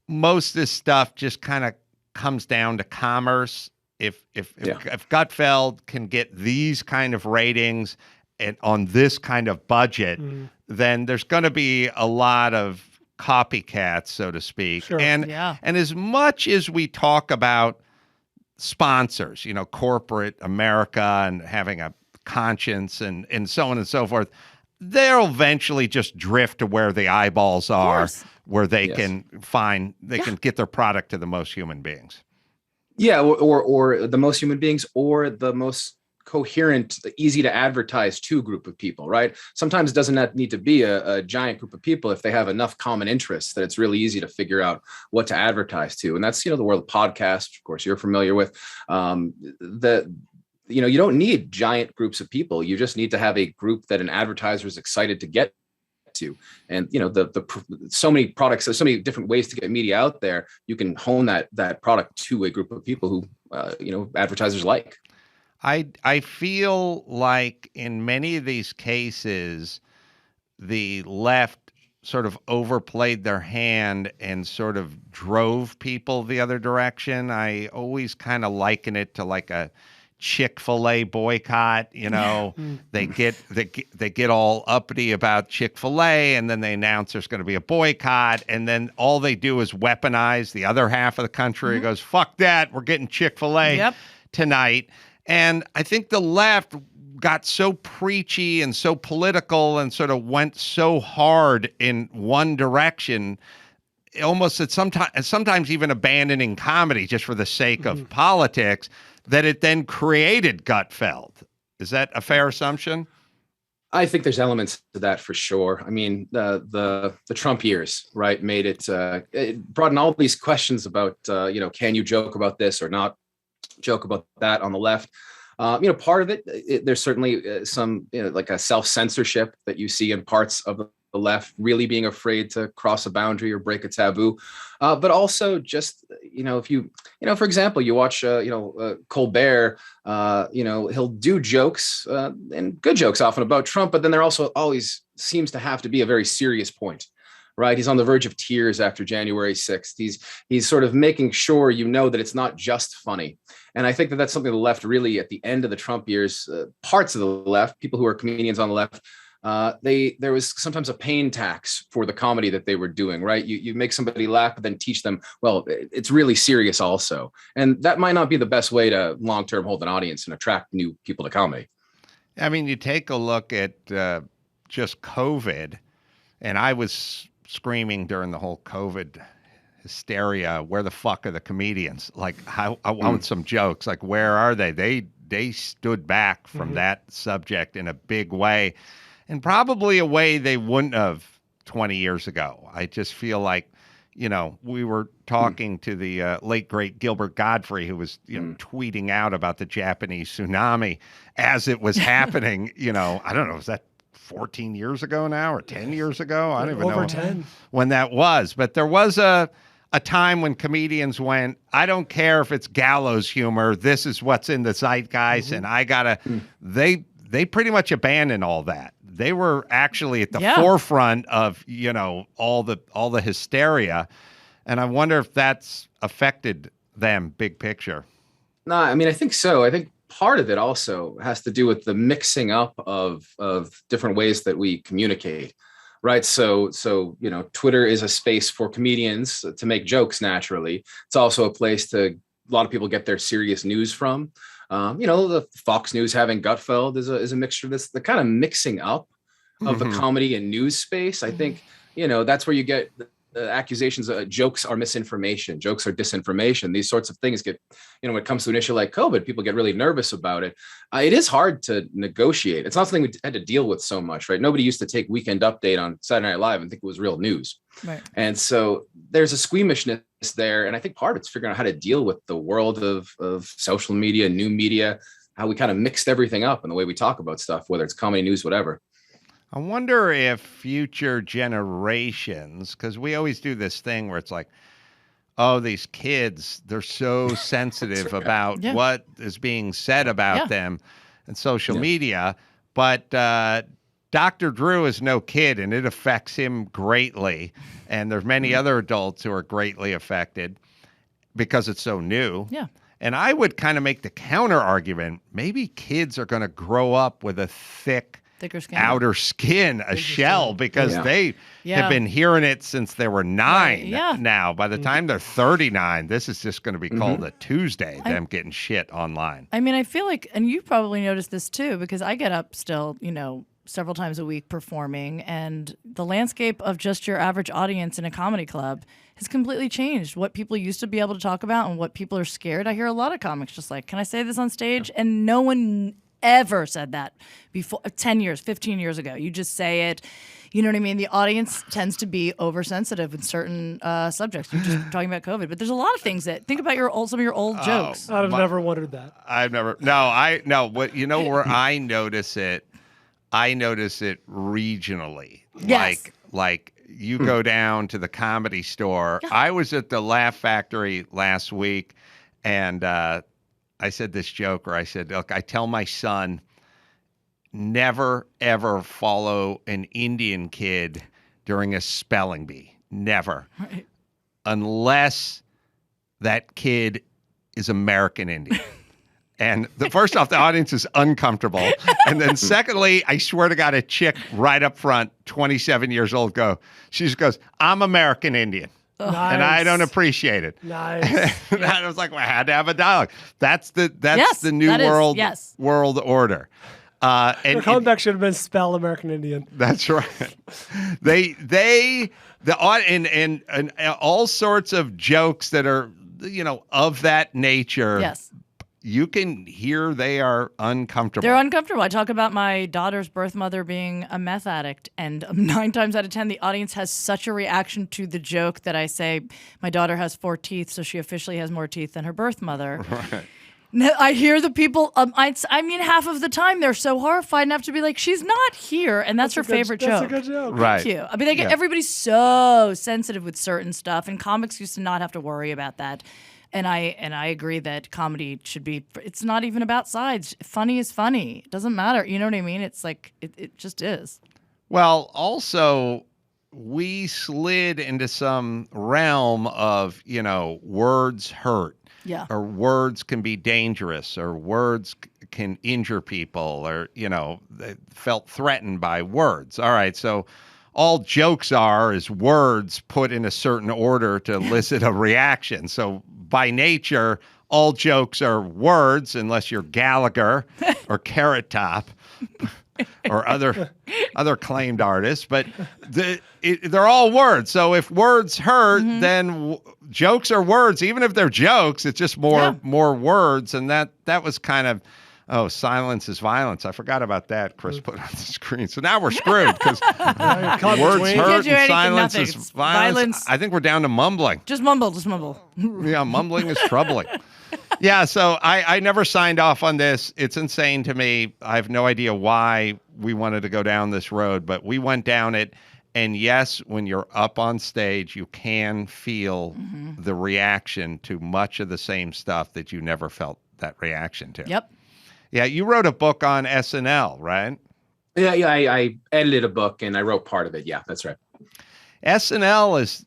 most of this stuff just kind of comes down to commerce. If Gutfeld can get these kind of ratings and on this kind of budget, then there's going to be a lot of copycats, so to speak. Sure. And as much as we talk about sponsors, corporate America and having a conscience and so on and so forth, they'll eventually just drift to where the eyeballs are, where they can can get their product to the most human beings. Yeah, or the most human beings, or the most coherent, easy to advertise to group of people, right? Sometimes it doesn't need to be a giant group of people if they have enough common interests that it's really easy to figure out what to advertise to. And that's, the world of podcasts, of course, you're familiar with. You don't need giant groups of people. You just need to have a group that an advertiser is excited to get to. And, so many products, there's so many different ways to get media out there. You can hone that product to a group of people who, advertisers like. I feel like in many of these cases, the left sort of overplayed their hand and sort of drove people the other direction. I always kind of liken it to like a Chick-fil-A boycott. They get all uppity about Chick-fil-A, and then they announce there's going to be a boycott, and then all they do is weaponize the other half of the country. It goes, fuck that, we're getting Chick-fil-A tonight. And I think the left got so preachy and so political and sort of went so hard in one direction, almost at sometimes even abandoning comedy just for the sake of politics, that it then created Gutfeld. Is that a fair assumption? I think there's elements to that for sure. I mean, the Trump years, right, made it brought in all these questions about, can you joke about this or not joke about that on the left. Part of it, there's certainly some, like a self-censorship that you see in parts of the left, really being afraid to cross a boundary or break a taboo. But also just, if you, for example, you watch, Colbert, he'll do jokes and good jokes often about Trump, but then there also always seems to have to be a very serious point. Right. He's on the verge of tears after January 6th. He's sort of making sure that it's not just funny. And I think that that's something the left really, at the end of the Trump years, parts of the left, people who are comedians on the left, there was sometimes a paying tax for the comedy that they were doing, right? You make somebody laugh, but then teach them, well, it's really serious also. And that might not be the best way to long-term hold an audience and attract new people to comedy. I mean, you take a look at just COVID, and I was screaming during the whole COVID hysteria, where the fuck are the comedians? Like, I want some jokes. Like, where are they? They stood back from that subject in a big way, and probably a way they wouldn't have 20 years ago. I just feel like, we were talking to the late, great Gilbert Gottfried, who was tweeting out about the Japanese tsunami as it was happening. I don't know, was that 14 years ago now or 10 years ago? I don't even know over 10 when that was. But there was a time when comedians went, I don't care if it's gallows humor. This is what's in the zeitgeist, and I gotta. They pretty much abandoned all that. They were actually at the forefront of all the hysteria, and I wonder if that's affected them big picture. No, I mean, I think so. I think part of it also has to do with the mixing up of different ways that we communicate. Right. So, Twitter is a space for comedians to make jokes naturally. It's also a place a lot of people get their serious news from. The Fox News having Gutfeld is a mixture of this, the kind of mixing up of the comedy and news space. I think, that's where you get the accusations that jokes are misinformation, jokes are disinformation. These sorts of things get, when it comes to an issue like COVID, people get really nervous about it. It is hard to negotiate. It's not something we had to deal with so much, right? Nobody used to take Weekend Update on Saturday Night Live and think it was real news. Right. And so there's a squeamishness there. And I think part of it's figuring out how to deal with the world of social media, new media, how we kind of mixed everything up in the way we talk about stuff, whether it's comedy, news, whatever. I wonder if future generations, because we always do this thing where it's like, oh, these kids, they're so sensitive about what is being said about them and social media. But Dr. Drew is no kid, and it affects him greatly. And there's many other adults who are greatly affected because it's so new. Yeah. And I would kind of make the counter argument, maybe kids are going to grow up with a thicker skin. Outer skin, a shell, because they have been hearing it since they were 9 now. By the time they're 39, this is just going to be called a Tuesday, them getting shit online. I mean, I feel like, and you probably noticed this too, because I get up still, several times a week performing, and the landscape of just your average audience in a comedy club has completely changed. What people used to be able to talk about and what people are scared. I hear a lot of comics just like, can I say this on stage? And no one ever said that before 10 years, 15 years ago. You just say it. You know what I mean? The audience tends to be oversensitive in certain subjects. You're just talking about COVID, but there's a lot of things that think about some of your old jokes. I've never wondered that. Where I notice it regionally. Yes. Like you go down to the Comedy Store. Yeah. I was at the Laugh Factory last week, and I said this joke where I said, look, I tell my son, never, ever follow an Indian kid during a spelling bee. Never. Right. Unless that kid is American Indian. And first off, the audience is uncomfortable. And then secondly, I swear to God, a chick right up front, 27 years old, she just goes, I'm American Indian. Nice. And I don't appreciate it. Nice. And I was like, well, I had to have a dialogue. That's the new world order. Your comeback should have been spell American Indian. That's right. And all sorts of jokes that are, of that nature. Yes. You can hear they are uncomfortable. They're uncomfortable. I talk about my daughter's birth mother being a meth addict, and 9 times out of 10, the audience has such a reaction to the joke that I say, my daughter has 4 teeth, so she officially has more teeth than her birth mother. Right. I hear the people, I mean, half of the time they're so horrified enough to be like, she's not here, and that's her favorite joke. That's a good joke. Right. Thank you. I mean, everybody's so sensitive with certain stuff, and comics used to not have to worry about that. And I agree that comedy should be, it's not even about sides. Funny is funny. It doesn't matter. You know what I mean? It's like, it just is. Well, also, we slid into some realm of, words hurt. Yeah. Or words can be dangerous, or words can injure people or, they felt threatened by words. All right, so all jokes is words put in a certain order to elicit a reaction. So by nature, all jokes are words unless you're Gallagher or Carrot Top or other claimed artists. But they're all words. So if words hurt, then jokes are words. Even if they're jokes, it's just more words. And that was kind of, silence is violence. I forgot about that. Chris put on the screen. So now we're screwed because words hurt and silence is violence. I think we're down to mumbling. Just mumble. Yeah, mumbling is troubling. Yeah, so I never signed off on this. It's insane to me. I have no idea why we wanted to go down this road, but we went down it. And yes, when you're up on stage, you can feel the reaction to much of the same stuff that you never felt that reaction to. Yep. Yeah, you wrote a book on SNL, right? Yeah, I edited a book and I wrote part of it. Yeah, that's right. SNL is,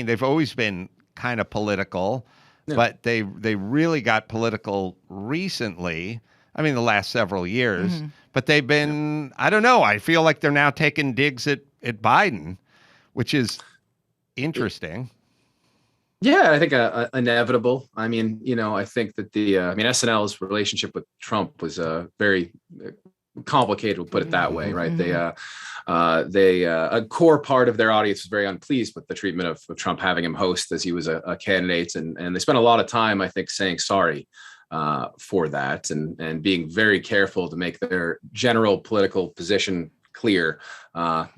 they've always been kind of political. Yeah. But they really got political recently. The last several years. But they've been, I don't know. I feel like they're now taking digs at Biden, which is interesting. Yeah, I think inevitable. I think that SNL's relationship with Trump was very complicated. We'll put it that way, right? A core part of their audience was very unpleased with the treatment of Trump having him host as he was a candidate. And they spent a lot of time, I think, saying sorry for that and being very careful to make their general political position clear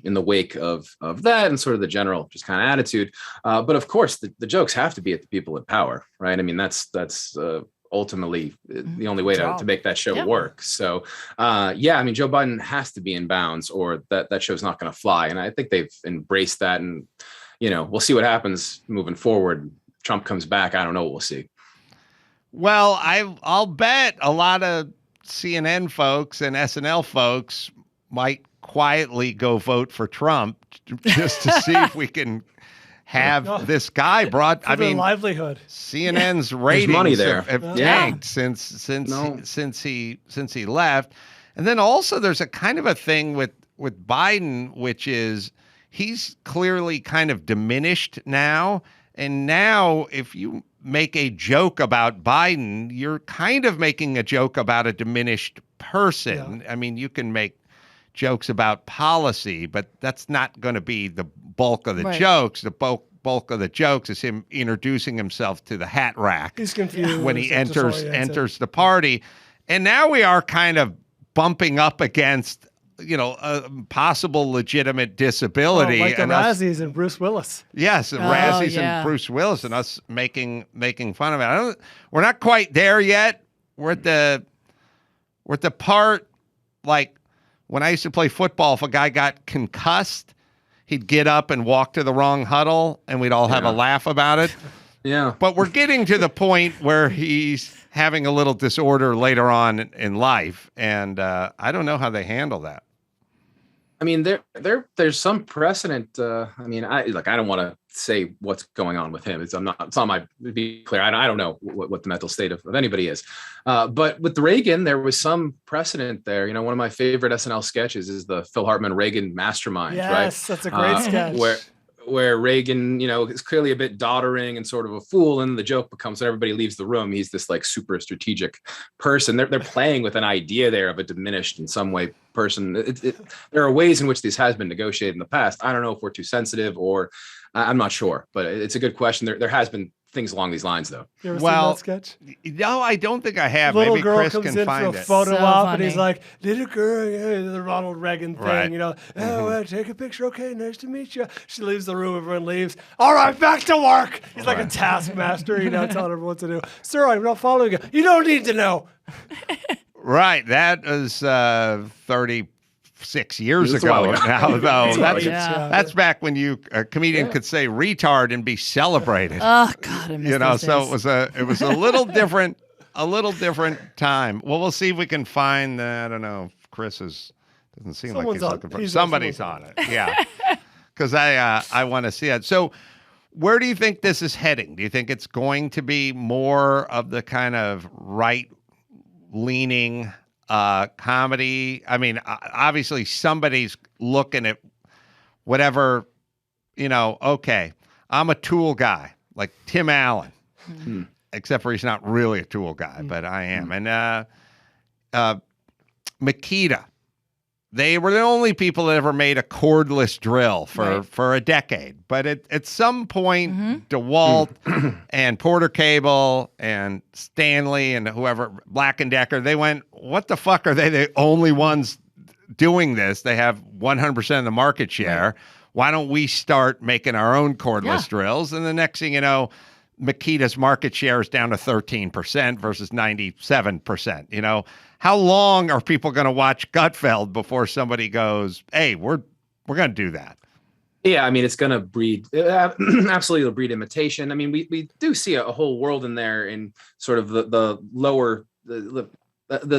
in the wake of that and sort of the general just kind of attitude. But of course, the jokes have to be at the people in power, right? That's ultimately the only way to make that show work. So, Joe Biden has to be in bounds or that show's not going to fly. And I think they've embraced that. And, we'll see what happens moving forward. Trump comes back. I don't know what we'll see. Well, I'll bet a lot of CNN folks and SNL folks might quietly go vote for Trump just to see if we can have this guy brought. Livelihood. CNN's ratings money there. have tanked since he left. And then also there's a kind of a thing with Biden, which is he's clearly kind of diminished now. And now if you make a joke about Biden, you're kind of making a joke about a diminished person. Yeah. You can make jokes about policy, but that's not going to be the bulk of the jokes. The bulk of the jokes is him introducing himself to the hat rack. He's confused when he enters the party. And now we are kind of bumping up against, a possible legitimate disability. Like the Razzies and Bruce Willis. Yes, Razzies and Bruce Willis and us making fun of it. We're not quite there yet. We're at the part like when I used to play football, if a guy got concussed, he'd get up and walk to the wrong huddle, and we'd all have a laugh about it. Yeah. But we're getting to the point where he's having a little disorder later on in life, and I don't know how they handle that. There's some precedent. I don't want to say what's going on with him. It's not my, to be clear. I don't know what the mental state of anybody is. But with Reagan, there was some precedent there. One of my favorite SNL sketches is the Phil Hartman Reagan mastermind. Yes, right? That's a great sketch. Where Reagan, is clearly a bit doddering and sort of a fool. And the joke becomes when everybody leaves the room, he's this like super strategic person. They're playing with an idea there of a diminished in some way person. There are ways in which this has been negotiated in the past. I don't know if we're too sensitive or I'm not sure, but it's a good question. There has been things along these lines, though. You ever seen that sketch? No, I don't think I have. Little Maybe girl Chris comes can in find for a it. photo So op, funny. and he's like, "Little girl," the Ronald Reagan thing, Right. Take a picture. Okay, nice to meet you. She leaves the room. Everyone leaves. All right, back to work. He's like a taskmaster, telling everyone what to do. Sir, I'm not following you. You don't need to know. Right. That was 36 years ago now, though. That's back when a comedian could say retard and be celebrated. Oh God, I miss those days. So it was a little different, time. Well, we'll see if we can find I don't know. Chris doesn't seem like he's looking for somebody's on it. Yeah, because I want to see it. So, where do you think this is heading? Do you think it's going to be more of the kind of right leaning comedy. I mean, obviously somebody's looking at whatever, okay, I'm a Tool guy, like Tim Allen, except for he's not really a Tool guy, but I am. And Makita. They were the only people that ever made a cordless drill for a decade. But at some point, DeWalt and Porter Cable and Stanley and whoever, Black & Decker, they went, what the fuck are they the only ones doing this? They have 100% of the market share. Right. Why don't we start making our own cordless drills? And the next thing you know, Makita's market share is down to 13% versus 97%. How long are people going to watch Gutfeld before somebody goes, hey, we're going to do that? Yeah, I mean, it's going to breed, absolutely it'll breed imitation. I mean, we do see a whole world in there in sort of the lower, the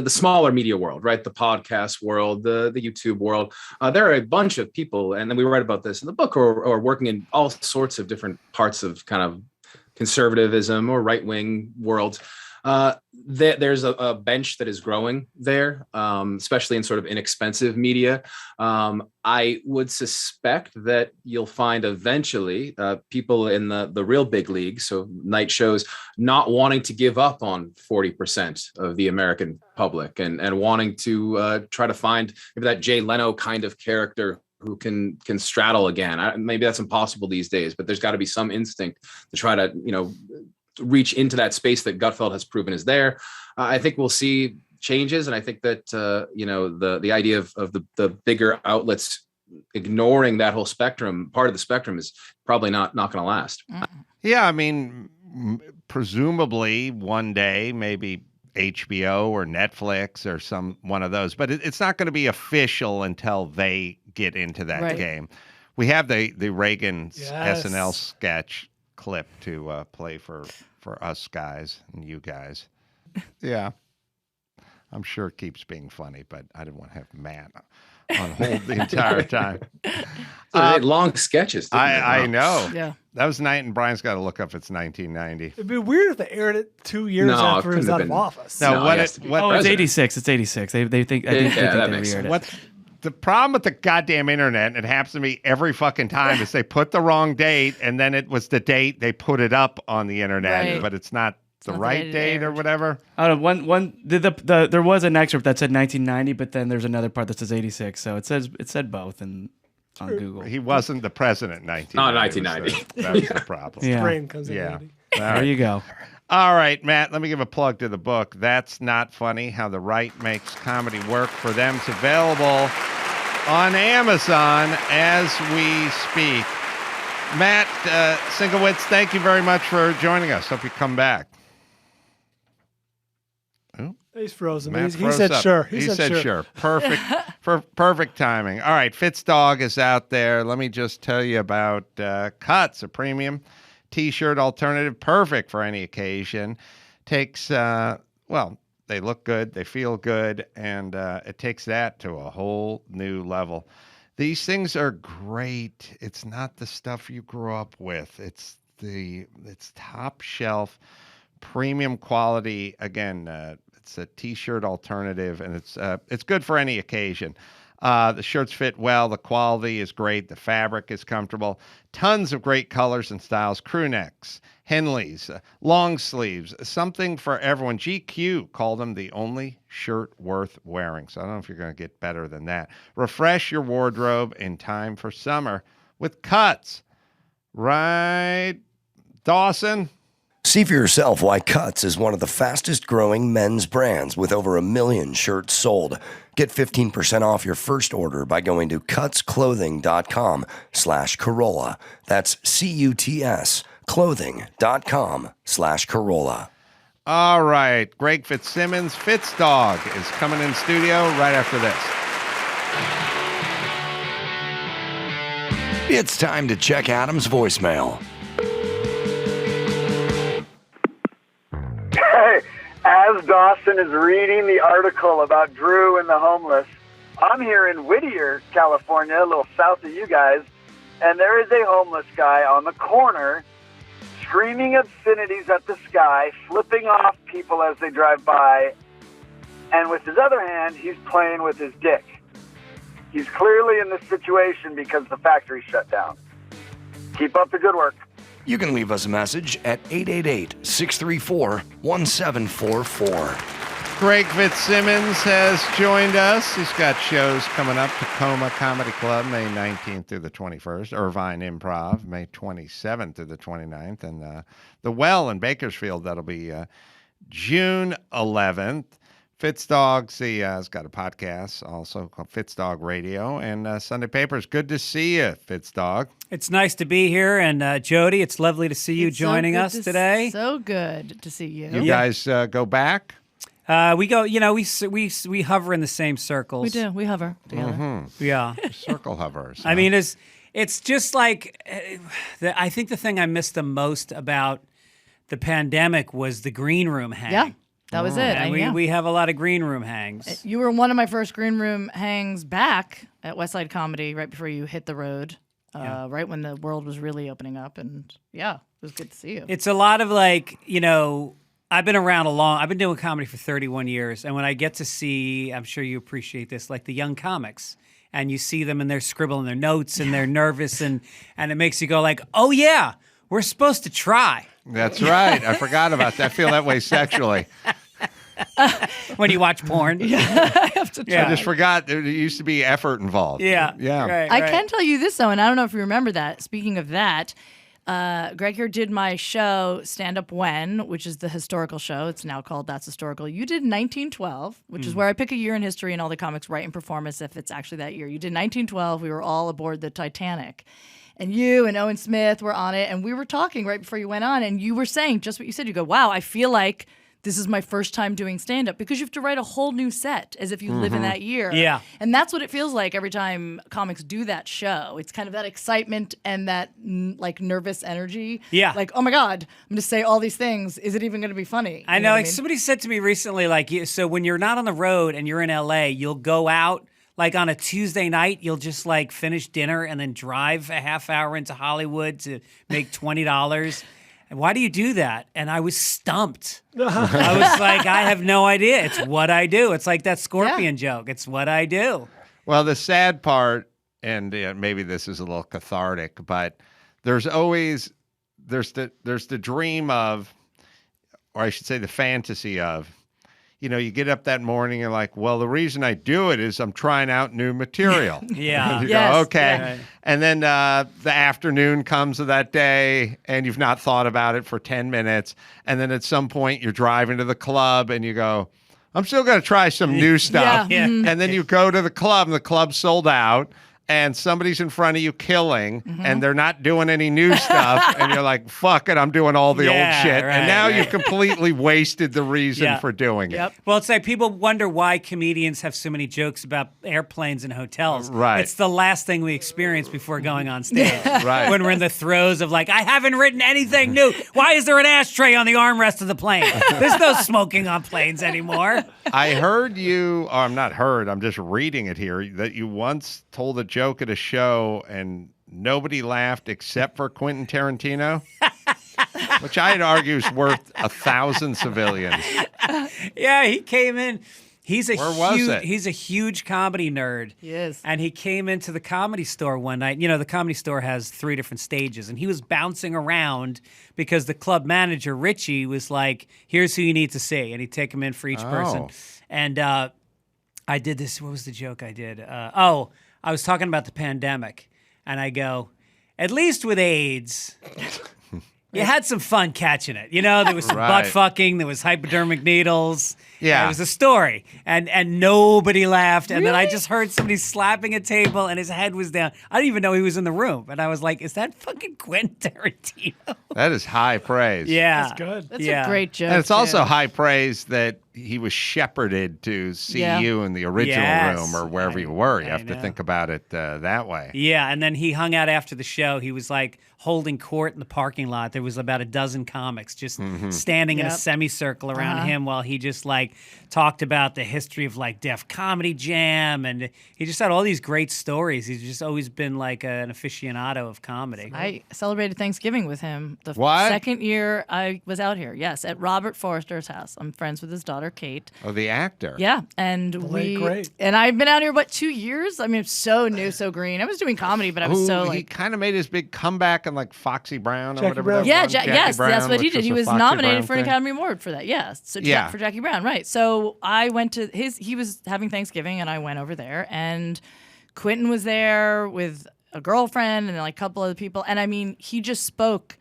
smaller media world, right? The podcast world, the YouTube world. There are a bunch of people, and then we write about this in the book, or working in all sorts of different parts of kind of conservatism or right-wing worlds. There's a bench that is growing there, especially in sort of inexpensive media. I would suspect that you'll find eventually people in the real big leagues, so night shows, not wanting to give up on 40% of the American public and wanting to try to find maybe that Jay Leno kind of character who can straddle again. Maybe that's impossible these days, but there's got to be some instinct to try to, reach into that space that Gutfeld has proven is there. I think we'll see changes. And I think that, the idea of the bigger outlets ignoring that whole spectrum, part of the spectrum, is probably not going to last. Yeah. I mean, presumably one day, maybe HBO or Netflix or one of those, but it's not going to be official until they get into that game. We have the Reagan SNL sketch clip to play for us guys and you guys. Yeah. I'm sure it keeps being funny, but I didn't want to have Matt on hold the entire time. Long sketches. I know. Yeah. That was Night, and Brian's got to look up it's 1990. It'd be weird if they aired it 2 years after he was out of office. No, it's 86. It's 86. They think they re-aired it. The problem with the goddamn internet, and it happens to me every fucking time, is they put the wrong date, and then it was the date they put it up on the internet, but it's not the right date or whatever. I don't know. There was an excerpt that said 1990, but then there's another part that says 86. So it said both on Google. He wasn't the president in 1990. Not 1990. That was the problem. Yeah. Brain comes in handy. There you go. All right, Matt, let me give a plug to the book. That's Not Funny, How the Right Makes Comedy Work for Them. It's available on Amazon as we speak. Matt Sienkiewicz, thank you very much for joining us. Hope you come back. Oh, he's frozen. He said up. sure. He said sure. Perfect. Perfect timing. All right, FitzDog is out there. Let me just tell you about Cuts, a premium T-shirt alternative, perfect for any occasion. Takes, they look good, they feel good, and it takes that to a whole new level. These things are great. It's not the stuff you grew up with. It's top shelf, premium quality. Again, it's a T-shirt alternative, and it's good for any occasion. The shirts fit well. The quality is great. The fabric is comfortable. Tons of great colors and styles. Crew necks, Henleys, long sleeves, something for everyone. GQ called them the only shirt worth wearing. So I don't know if you're going to get better than that. Refresh your wardrobe in time for summer with Cuts. Right, Dawson? See for yourself why Cuts is one of the fastest growing men's brands with over 1 million shirts sold. Get 15% off your first order by going to cutsclothing.com/Carolla. That's CUTS clothing.com/Carolla. All right. Greg Fitzsimmons, FitzDog, is coming in studio right after this. It's time to check Adam's voicemail. As Dawson is reading the article about Drew and the homeless, I'm here in Whittier, California, a little south of you guys, and there is a homeless guy on the corner screaming obscenities at the sky, flipping off people as they drive by, and with his other hand, he's playing with his dick. He's clearly in this situation because the factory shut down. Keep up the good work. You can leave us a message at 888-634-1744. Greg Fitzsimmons has joined us. He's got shows coming up. Tacoma Comedy Club, May 19th through the 21st. Irvine Improv, May 27th through the 29th. And The Well in Bakersfield, that'll be June 11th. Fitzdog, has got a podcast also called Fitzdog Radio. And Sunday Papers, good to see you, Fitzdog. It's nice to be here. And Jodi, it's lovely to see you joining us today. So good to see you. You guys go back? We go, we hover in the same circles. We do. We hover together. Mm-hmm. Yeah. Circle hovers. I mean, it's just like, I think the thing I missed the most about the pandemic was the green room hang. Yeah. That was it. And we have a lot of green room hangs. You were one of my first green room hangs back at Westside Comedy right before you hit the road, right when the world was really opening up. And yeah, it was good to see you. It's a lot of like, I've been around I've been doing comedy for 31 years. And when I get to see, I'm sure you appreciate this, like the young comics, and you see them and they're scribbling their notes and they're nervous and it makes you go like, oh yeah, we're supposed to try. That's right. I forgot about that. I feel that way sexually. When you watch porn. I have to try. I just forgot there used to be effort involved. Yeah. Right. I can tell you this, though, and I don't know if you remember that. Speaking of that, Greg here did my show, Stand Up When, which is the historical show. It's now called That's Historical. You did 1912, which is where I pick a year in history and all the comics write and perform as if it's actually that year. You did 1912. We were all aboard the Titanic. And you and Owen Smith were on it, and we were talking right before you went on, and you were saying just what you said. You go, wow, I feel like this is my first time doing stand-up, because you have to write a whole new set as if you live in that year. Yeah. And that's what it feels like every time comics do that show. It's kind of that excitement and that like nervous energy. Yeah. Like, oh my God, I'm going to say all these things. Is it even going to be funny? I know. Like somebody said to me recently, like, so when you're not on the road and you're in LA, you'll go out. Like on a Tuesday night, you'll just like finish dinner and then drive a half hour into Hollywood to make $20. And why do you do that? And I was stumped. I was like, I have no idea. It's what I do. It's like that Scorpion joke. It's what I do. Well, the sad part, and maybe this is a little cathartic, but there's always the dream of, or I should say the fantasy of, you get up that morning and like, well, the reason I do it is I'm trying out new material. Yeah. And you Yes. go, okay. Yeah. And then the afternoon comes of that day and you've not thought about it for 10 minutes. And then at some point you're driving to the club and you go, I'm still going to try some new stuff. Yeah. And then you go to the club and the club's sold out. And somebody's in front of you killing, and they're not doing any new stuff, and you're like, fuck it, I'm doing all the old shit. Right, and now you've completely wasted the reason for doing it. Well, it's like people wonder why comedians have so many jokes about airplanes and hotels. Right. It's the last thing we experience before going on stage. Right. When we're in the throes of like, I haven't written anything new. Why is there an ashtray on the armrest of the plane? There's no smoking on planes anymore. I heard you, or I'm not heard, I'm just reading it here, that you once told a joke at a show and nobody laughed except for Quentin Tarantino, which I'd argue is worth 1,000 civilians. Yeah, he came in. He's a was it? He's a huge comedy nerd. He is. And he came into the Comedy Store one night. The Comedy Store has 3 different stages, and he was bouncing around because the club manager, Richie, was like, here's who you need to see. And he'd take him in for each person. And I did this. What was the joke I did? I was talking about the pandemic, and I go, at least with AIDS, you had some fun catching it. There was some butt fucking, there was hypodermic needles. Yeah. It was a story, and nobody laughed. And then I just heard somebody slapping a table, and his head was down. I didn't even know he was in the room. And I was like, is that fucking Quentin Tarantino? That is high praise. Yeah. That's good. That's a great joke. And it's also too. high praise that he was shepherded to see you in the original room or wherever you were. You have to think about it that way. Yeah, and then he hung out after the show. He was like holding court in the parking lot. There was about a dozen comics just standing in a semicircle around him while he just like like talked about the history of like Def Comedy Jam, and he just had all these great stories. He's just always been like an aficionado of comedy. I celebrated Thanksgiving with him the What? second year I was out here. Yes, at Robert Forster's house. I'm friends with his daughter Kate. Oh, the actor. Yeah, and I've been out here 2 years. I mean, I'm so new, so green. I was doing comedy, but I was so he like. kind of made his big comeback in like Foxy Brown or Jackie whatever. Brown. That Yeah, was. Jackie yes, Brown, that's what he which did. He a was Foxy nominated Brown for an thing. Academy Award for that. Yes, so Yeah. for Jackie Brown, right? So I went to he was having Thanksgiving, and I went over there, and Quentin was there with a girlfriend and like a couple other people, and I mean, he just spoke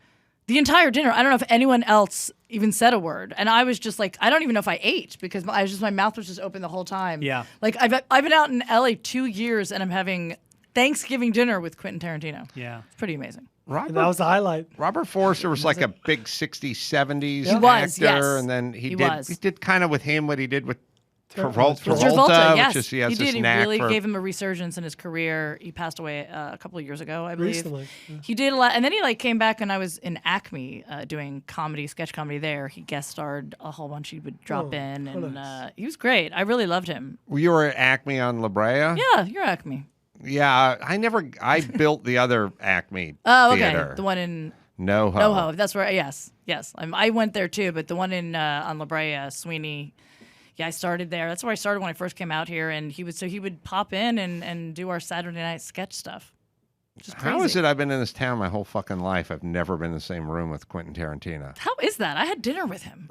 the entire dinner. I don't know if anyone else even said a word, and I was just like, I don't even know if I ate because my mouth was just open the whole time. Yeah, like I've been out in LA 2 years, and I'm having Thanksgiving dinner with Quentin Tarantino. Yeah, it's pretty amazing. And that was the highlight. Robert Forster was like a big 60s, 70s He was, actor, yes. and then he was. did kind of with him what he did with Travolta, Travolta, yes, which is he he has this did. He knack really for. gave him a resurgence in his career. He passed away a couple of years ago, I believe. Recently, yeah. He did a lot, and then he like came back, and I was in Acme doing sketch comedy there. He guest starred a whole bunch. He would drop in, and he was great. I really loved him. You were at Acme on La Brea? Yeah, you're Acme. Yeah, I built the other Acme Oh, okay, theater. the one in NoHo. NoHo. That's where. Yes. I went there too, but the one in on La Brea, Sweeney. Yeah, I started there. That's where I started when I first came out here, and he would pop in and do our Saturday night sketch stuff. How is it I've been in this town my whole fucking life? I've never been in the same room with Quentin Tarantino. How is that? I had dinner with him.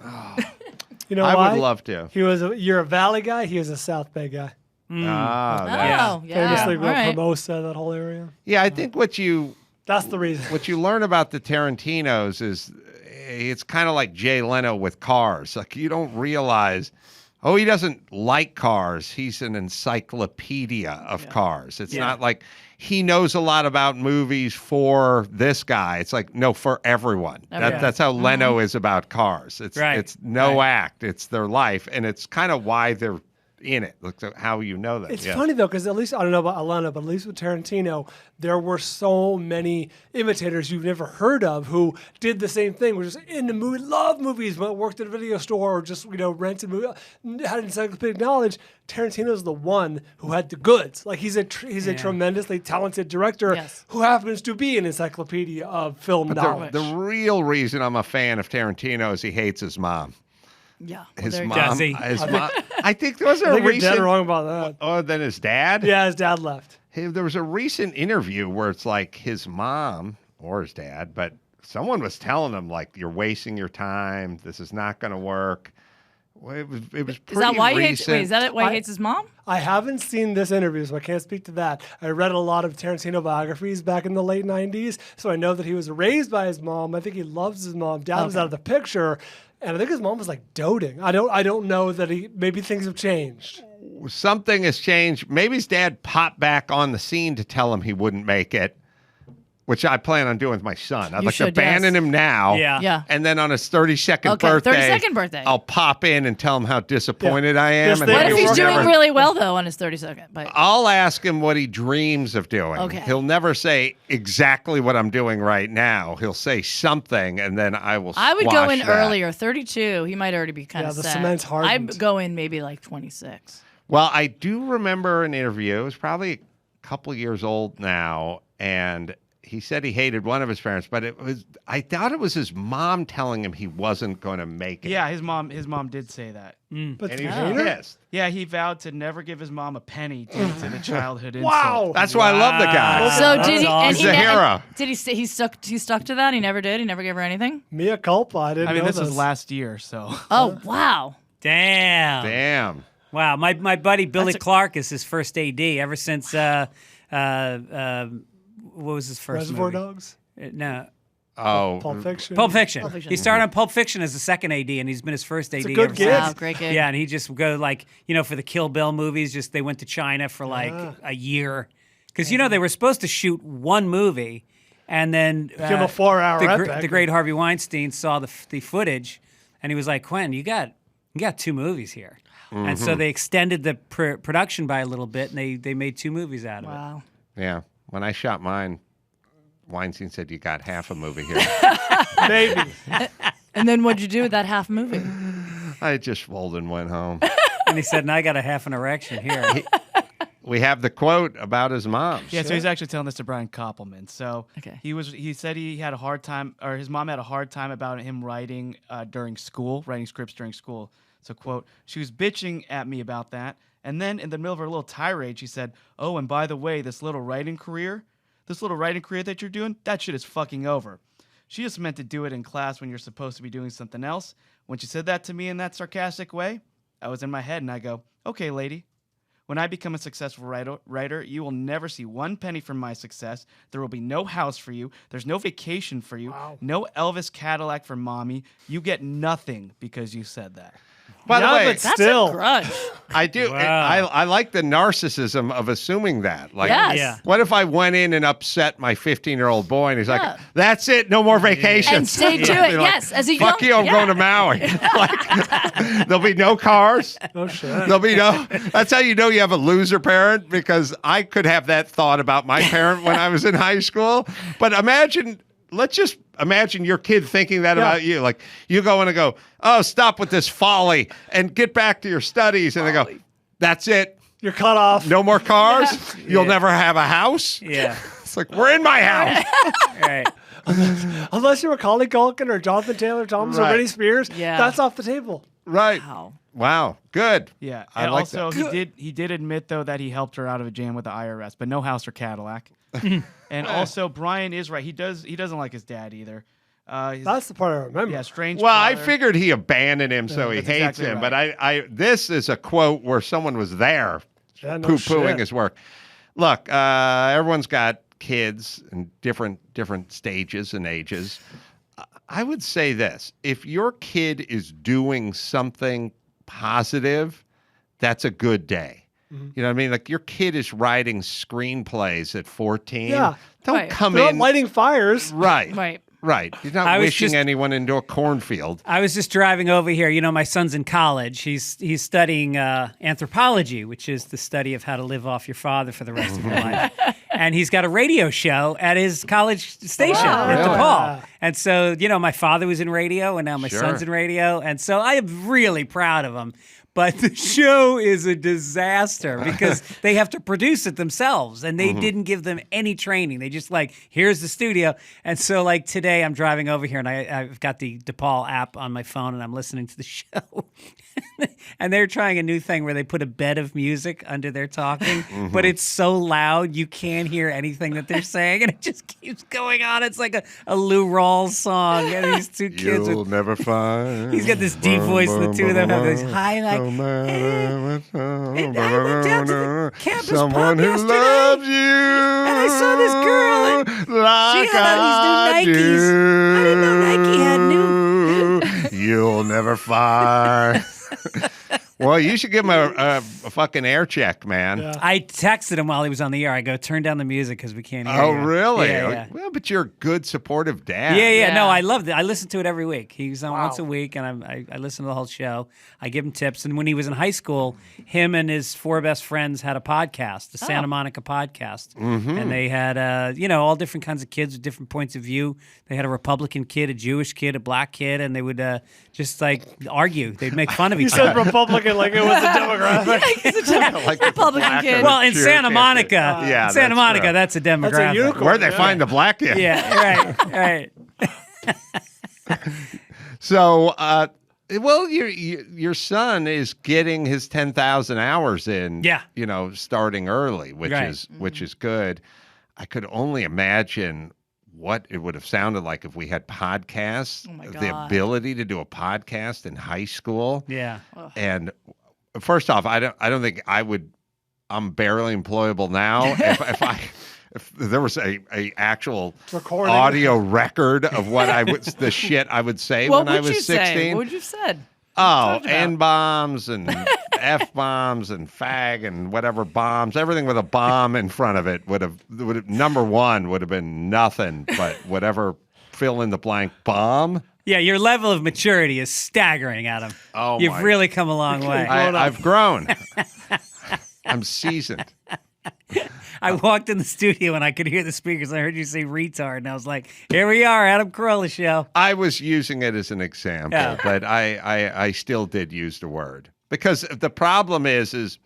You know I why? would love to. You're a Valley guy. He was a South Bay guy. Yeah. Famously, All right. Hermosa, that whole area. Yeah, I think that's the reason. What you learn about the Tarantinos is it's kind of like Jay Leno with cars. Like you don't realize, he doesn't like cars. He's an encyclopedia of cars. It's not like he knows a lot about movies for this guy. It's like, no, for everyone. That's how Leno is about cars. It's no act. It's their life. And it's kind of why they're in it. Look at how you know that. It's funny though, because at least I don't know about Alana, but at least with Tarantino, there were so many imitators you've never heard of who did the same thing. Were just in the movie, love movies, but worked at a video store or just rented movie, had encyclopedic knowledge. Tarantino's the one who had the goods. Like he's a tremendously talented director who happens to be an encyclopedia of film knowledge. The real reason I'm a fan of Tarantino is he hates his mom. Yeah, his mom. Does he? His mom. I think there was a I think recent. you're dead wrong about that. Oh, then his dad. Yeah, his dad left. There was a recent interview where it's like his mom or his dad, but someone was telling him like, "You're wasting your time. This is not going to work." Well, it was pretty Is that why he recent. hates? Wait, is that why he hates his mom? I haven't seen this interview, so I can't speak to that. I read a lot of Tarantino biographies back in the late 90s, so I know that he was raised by his mom. I think he loves his mom. Dad was out of the picture, and I think his mom was like doting. I don't know that maybe things have changed. Something has changed. Maybe his dad popped back on the scene to tell him he wouldn't make it, which I plan on doing with my son. I'd like to abandon him now. Yeah. And then on his 32nd birthday, 32nd birthday. I'll pop in and tell him how disappointed I am. And What if he's doing really well, though, on his 32nd? But I'll ask him what he dreams of doing. Okay. He'll never say exactly what I'm doing right now. He'll say something, and then I will I would go in that. earlier. 32, he might already be kind of the set. cement's hardened. I'd go in maybe like 26. Well, I do remember an interview. It was probably a couple years old now, and he said he hated one of his parents, but I thought it was his mom telling him he wasn't going to make it. Yeah, his mom did say that. But And he was pissed. Yeah, he vowed to never give his mom a penny due to the childhood Wow. insult. That's why I love the guy. So did he? And He's a hero. Did he? He stuck to that. He never did. He never gave her anything. Mea culpa. I didn't I mean, know this was last year, so. Oh wow. Damn. Wow, my buddy Billy Clark is his first AD ever since what was his first Reservoir movie? Dogs? No. Oh. Pulp Fiction. Pulp Fiction. He started on Pulp Fiction as the second AD, and he's been his first AD It's a good ever gig. since. Wow, great gig. Yeah, and he just would go for the Kill Bill movies. They went to China for a year because they were supposed to shoot one movie, and then Give him a 4-hour epic. the great Harvey Weinstein saw the footage, and he was like, "Quentin, you got 2 movies here." And so they extended the production by a little bit, and they made 2 movies out of it. Wow. Yeah. When I shot mine, Weinstein said, "You got half a movie here." Maybe. And then what'd you do with that half movie? I just rolled and went home. And he said, "And I got a half an erection here." We have the quote about his mom. Yeah, so he's actually telling this to Brian Koppelman. So he said he had a hard time, or his mom had a hard time about him writing during school, writing scripts during school. So, quote, she was bitching at me about that. And then in the middle of her little tirade, she said, oh, and by the way, this little writing career that you're doing, that shit is fucking over. She just meant to do it in class when you're supposed to be doing something else. When she said that to me in that sarcastic way, I was in my head and I go, okay, lady. When I become a successful writer, you will never see one penny from my success. There will be no house for you. There's no vacation for you. Wow. No Elvis Cadillac for mommy. You get nothing because you said that. By the way, but still, that's a grudge. I do. Wow. I like the narcissism of assuming that. Like, Yes. what if I went in and upset my 15-year-old boy, and he's like, "That's it, no more vacations." And stay to it. Yes, as he fuck goes. you, I'm going to Maui. Like, there'll be no cars. Oh shit. There'll be no. That's how you know you have a loser parent, because I could have that thought about my parent when I was in high school. But imagine. Let's just imagine your kid thinking that about you. Like, you go in and go, oh, stop with this folly and get back to your studies. And they go, that's it. You're cut off. No more cars. You'll never have a house. Yeah. It's like, we're in my house. Right. Unless you're Macaulay Culkin or Jonathan Taylor Thomas or Britney Spears, that's off the table. Right. Wow. Good. Yeah. I And like also, that. he did admit, though, that he helped her out of a jam with the IRS, but no house or Cadillac. And also, Brian is right. He doesn't like his dad either. That's the part I remember. Yeah, strange. Well, I father. figured he abandoned him, so he That's hates exactly him. right. But I this is a quote where someone was there Yeah, no poo-pooing shit. his work. Look, everyone's got kids in different stages and ages. I would say this. If your kid is doing something positive, that's a good day. Mm-hmm. You know what I mean? Like, your kid is writing screenplays at 14. Yeah. Don't Right. come They're not in. lighting fires. Right. Right. Right. He's not I was wishing just- anyone into a cornfield. I was just driving over here. You know, my son's in college. He's studying anthropology, which is the study of how to live off your father for the rest of your life. And he's got a radio show at his college station at Really? DePaul. And so, you know, my father was in radio, and now my Sure. son's in radio. And so I am really proud of him. But the show is a disaster because they have to produce it themselves, and they didn't give them any training. They just like, here's the studio. And so like today I'm driving over here and I've got the DePaul app on my phone and I'm listening to the show. And they're trying a new thing where they put a bed of music under their talking, but it's so loud you can't hear anything that they're saying, and it just keeps going on. It's like a Lou Rawls song, and these two kids You'll with never find. he's got this deep voice, and the two of them have this high like, no matter what, and I went down to the campus someone pub who yesterday, loves you. and I saw this girl, and like she had on these new Nikes. I didn't know Nike had new. You'll never find. Well, you should give him a fucking air check, man. Yeah. I texted him while he was on the air. I go, turn down the music because we can't hear Oh, you. really? Yeah. Well, but you're a good, supportive dad. Yeah. No, Yeah. I loved it. I listen to it every week. He's on once a week, and I listen to the whole show. I give him tips. And when he was in high school, him and his four best friends had a podcast, the Santa Monica podcast. And they had, all different kinds of kids with different points of view. They had a Republican kid, a Jewish kid, a black kid, and they would just like argue. They'd make fun of You each said other. Republican like it was a demographic. Like the Republican black kid. and Well, in Jewish Santa kid. Monica, Yeah, Santa that's Monica, true. that's a demographic. That's a unicorn. Where'd they find the black kid? Yeah, right. So, well, your son is getting his 10,000 hours in. Yeah. Starting early, which Right. is good. I could only imagine what it would have sounded like if we had podcasts. Oh my The God. ability to do a podcast in high school. Yeah. And first off, I don't think I would. I'm barely employable now. If there was a actual Recording. audio record of what the shit I would say What when I would you was say? 16. What would you have said? Oh, talked about? N-bombs and F-bombs and fag and whatever bombs. Everything with a bomb in front of it would have number one would have been nothing but whatever fill in the blank bomb. Yeah, your level of maturity is staggering, Adam. Oh, You've my- really come a long way. I've grown. I'm seasoned. I walked in the studio and I could hear the speakers. I heard you say retard, and I was like, "Here we are, Adam Carolla show." I was using it as an example, but I still did use the word because the problem is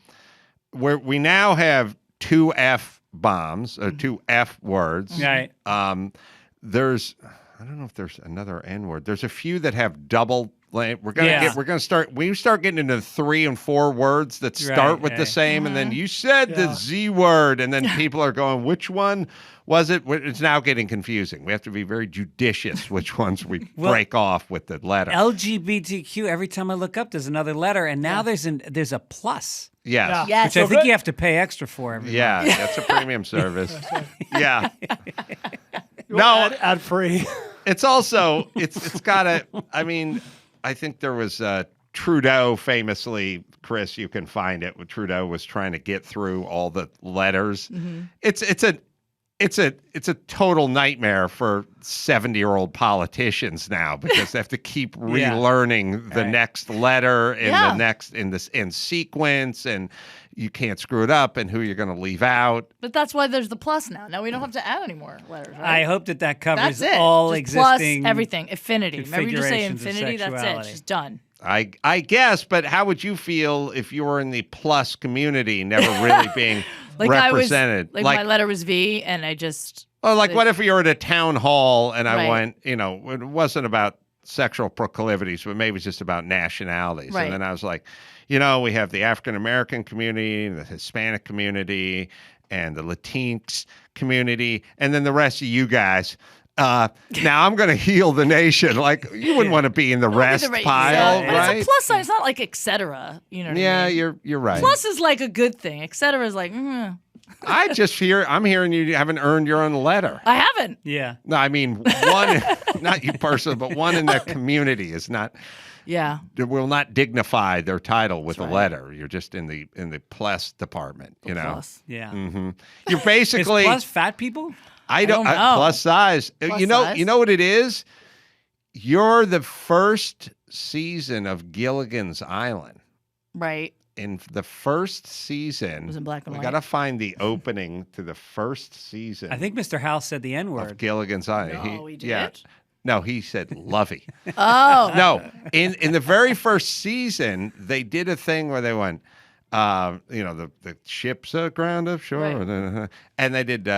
we now have two F-bombs or two F words. Right. There's I don't know if there's another N word. There's a few that have double. We're gonna start. We start getting into 3 and 4 words that start with the same, and then you said the Z word, and then people are going, "Which one was it?" It's now getting confusing. We have to be very judicious which ones we break off with the letter. LGBTQ. Every time I look up, there's another letter, and now there's a plus. Yes. Which I think you have to pay extra for every month. That's a premium service. Yeah. No, ad free. It's also it's gotta. I mean. I think there was Trudeau famously, Chris, you can find it. When Trudeau was trying to get through all the letters. Mm-hmm. It's a total nightmare for 70-year-old politicians now because they have to keep relearning the next letter in the next in sequence, and you can't screw it up, and who you're going to leave out. But that's why there's the plus now. Now we don't have to add any more letters. Right? I hope that covers that's it. all just existing plus everything. Infinity. Remember you just say infinity? That's it. She's done. I guess, but how would you feel if you were in the plus community, never really being represented? My letter was V, and I just. Oh, what if you were at a town hall and I went, it wasn't about sexual proclivities, but maybe just about nationalities. Right. And then I was like, we have the African American community, the Hispanic community, and the Latinx community, and then the rest of you guys. Now I'm going to heal the nation. Like, you wouldn't want to be in the rest pile, but right? It's a plus sign. It's not like et cetera. You know what I mean? you're right. Plus is like a good thing. Et cetera is like, I'm hearing you haven't earned your own letter. I haven't. Yeah. No, I mean, one, not you personally, but one in the community is not. Yeah. Will not dignify their title with a letter. You're just in the plus department, Plus. Yeah. Mm-hmm. You're basically is plus fat people? I don't know. Plus size. You know what it is? You're the first season of Gilligan's Island. Right. In the first season, it was in black and white. We got to find the opening to the first season. I think Mr. House said the N-word. Of Gilligan's Island. No, he did. Yeah. No, he said lovey. Oh. No, in the very first season, they did a thing where they went, the ship's aground offshore, right. And they did,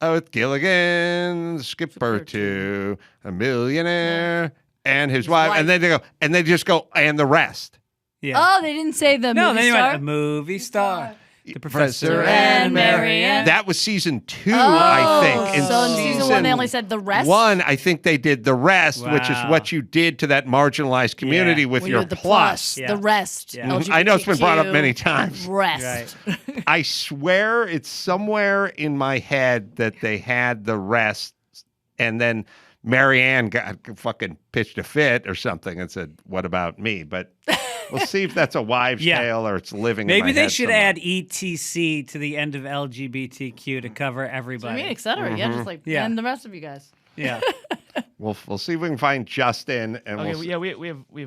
with Gilligan, skipper to a millionaire and his wife. And then they just go, and the rest. Yeah. Oh, they didn't say the movie star? A movie star. The Professor and Marianne. That was season 2, I think. So in season 1, they only said the rest? 1, I think they did the rest, which is what you did to that marginalized community with your plus. The rest. Yeah. I know it's been brought up many times. Rest. Right. I swear it's somewhere in my head that they had the rest, and then Marianne got fucking pitched a fit or something and said, "What about me?" But we'll see if that's a wives' tale or it's living. Maybe in my they head should somewhere. add ETC to the end of LGBTQ to cover everybody. I mean, et cetera. Mm-hmm. Yeah, just like and the rest of you guys. Yeah. We'll see if we can find Justin. And we have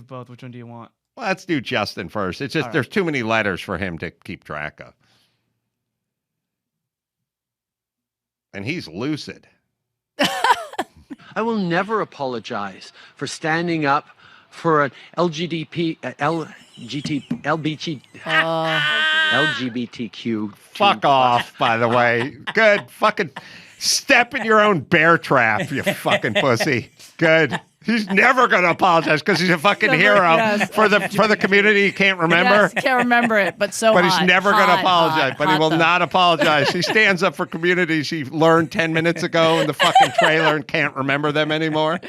both. Which one do you want? Well, let's do Justin first. It's just there's too many letters for him to keep track of, and he's lucid. I will never apologize for standing up for an LGBTQ. Fuck off, by the way. Good. Fucking step in your own bear trap, you fucking pussy. Good. He's never going to apologize because he's a fucking hero for the community. He can't remember. Yes, can't remember it, but he's never going to apologize. But he will not apologize. He stands up for communities he learned 10 minutes ago in the fucking trailer and can't remember them anymore.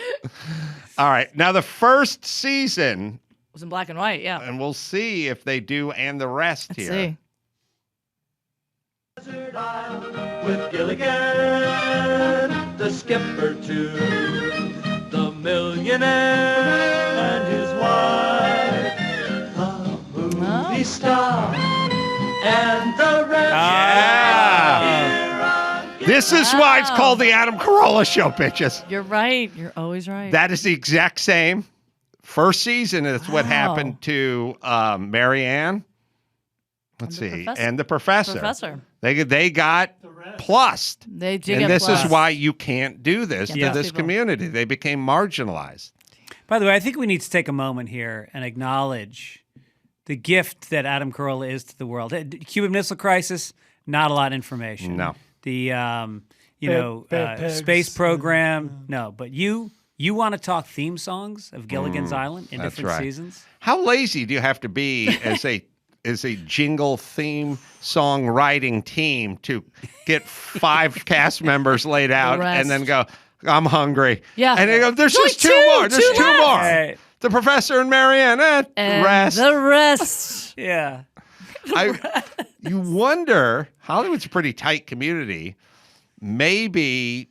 All right. Now, the first season was in black and white, yeah. And we'll see if they do and the rest Let's here. See. Desert Isle with Gilligan, the skipper too, the millionaire and his wife, the movie star, and the rest. This is why it's called the Adam Carolla Show, bitches. You're right. You're always right. That is the exact same. First season, it's what happened to Marianne. Let's see. Professor. And the professor. Professor. They got plussed. They did and get this plussed. is why you can't do this Can't to this trust people. community. They became marginalized. By the way, I think we need to take a moment here and acknowledge the gift that Adam Carolla is to the world. Cuban Missile Crisis, not a lot of information. No. The Pigs. space program, no. But you want to talk theme songs of Gilligan's Island in that's different right. seasons? How lazy do you have to be as a jingle theme song writing team to get 5 cast members laid out and then go, I'm hungry. Yeah. And they go, there's Only just two more. There's two more. Right. The professor and Marianne. And the rest. the rest. Yeah. You wonder, Hollywood's a pretty tight community. Maybe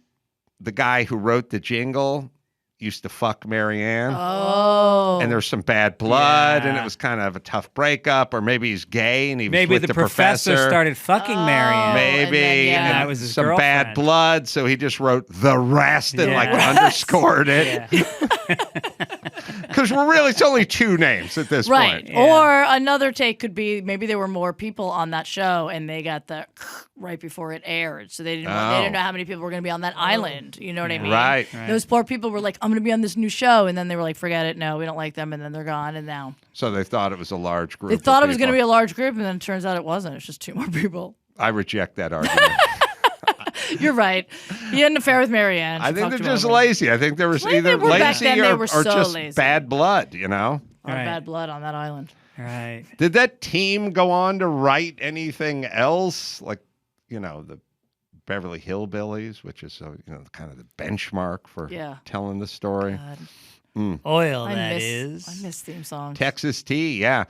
the guy who wrote the jingle used to fuck Marianne. Oh. And there's some bad blood, and Yeah. it was kind of a tough breakup, or maybe he's gay and he was Maybe with the the professor started fucking Marianne. Maybe, and then, and that was his some bad girlfriend. blood, so he just wrote the rest and Yeah. like underscored it. Yeah. Because it's only 2 names at this Right. point. Or another take could be maybe there were more people on that show and they got the right before it aired. So they didn't know how many people were going to be on that island. You know what I mean? Right. Those poor people were like, I'm going to be on this new show. And then they were like, forget it. No, we don't like them. And then they're gone. And now So they thought it was a large group. they thought it was going to be people. a large group. And then it turns out it wasn't. It's just 2 more people. I reject that argument. You're right. He had an affair with Marianne. I She think fucked they're him just over. lazy. I think there was Well, they either were back lazy then, they or were or so just lazy. bad blood, you know? A lot of Right. bad blood on that island. Right. Did that team go on to write anything else? Like, the Beverly Hillbillies, which is, kind of the benchmark for telling the story. Oil, I miss theme songs. Texas Tea, yeah.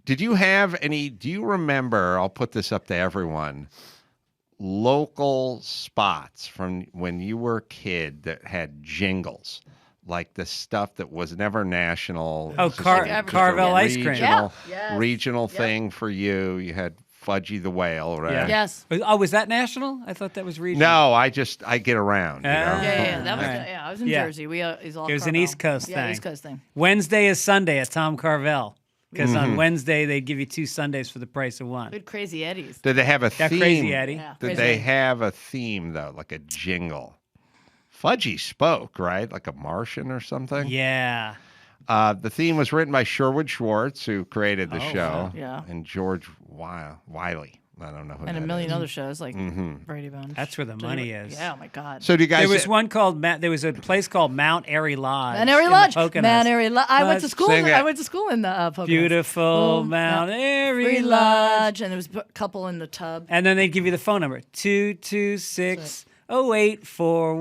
Did you have any, do you remember, I'll put this up to everyone, local spots from when you were a kid that had jingles? Like the stuff that was never national. Oh, It's just like just a Carvel ice cream. regional- Yeah. Yes. Regional thing for you. You had Fudgy the Whale, right? Yeah. Yes. Oh, was that national? I thought that was regional. No, I get around. You know? Yeah. That was, Right. I was in Yeah. Jersey. It It was an East Coast thing. East Coast thing. Wednesday is Sunday at Tom Carvel. Because on Wednesday, they'd give you 2 Sundays for the price of 1. Good Crazy Eddies. Did they have a That theme? Crazy Eddie. Yeah. Did Crazy they Eddie. have a theme, though, like a jingle? Fudgy spoke, right? Like a Martian or something? Yeah. The theme was written by Sherwood Schwartz, who created the show. Yeah. And George Wiley. I don't know who And a that million is. other shows like Brady Bunch. That's where the money is. Yeah, oh my God. So do you guys... There was one called there was a place called Mount Airy Lodge. Mount Airy in the Lodge. Poconos. Mount Airy Lodge. I went to school. Sing it. I went to school in the Poconos. Beautiful Oh, Mount Airy Airy Lodge. Lodge. And there was a couple in the tub. And then they'd give you the phone number 226-0841. Oh,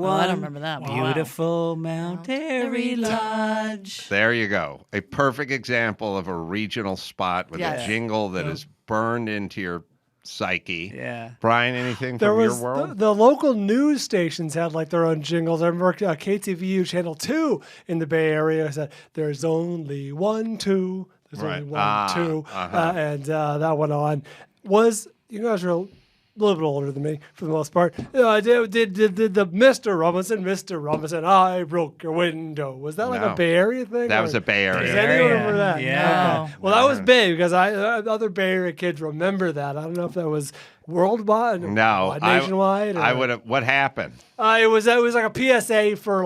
I don't remember that. Wow. Beautiful Mount Airy Lodge. There you go. A perfect example of a regional spot with Yes. a jingle that is burned into your psyche. Yeah. Brian, anything There from was your world? the local news stations had like their own jingles. I remember KTVU Channel 2 in the Bay Area said, "There's only 1, 2. There's Right. only 1, 2." Uh-huh. And that went on. You guys are a little bit older than me for the most part. Did the Mr. Robinson, I broke your window. Was that like No. a Bay Area thing? That or- was a Bay Area. Does anyone remember that? Yeah. Okay. Well, that was big because other Bay Area kids remember that. I don't know if that was worldwide, No. nationwide. I would have... What happened? It was like a PSA for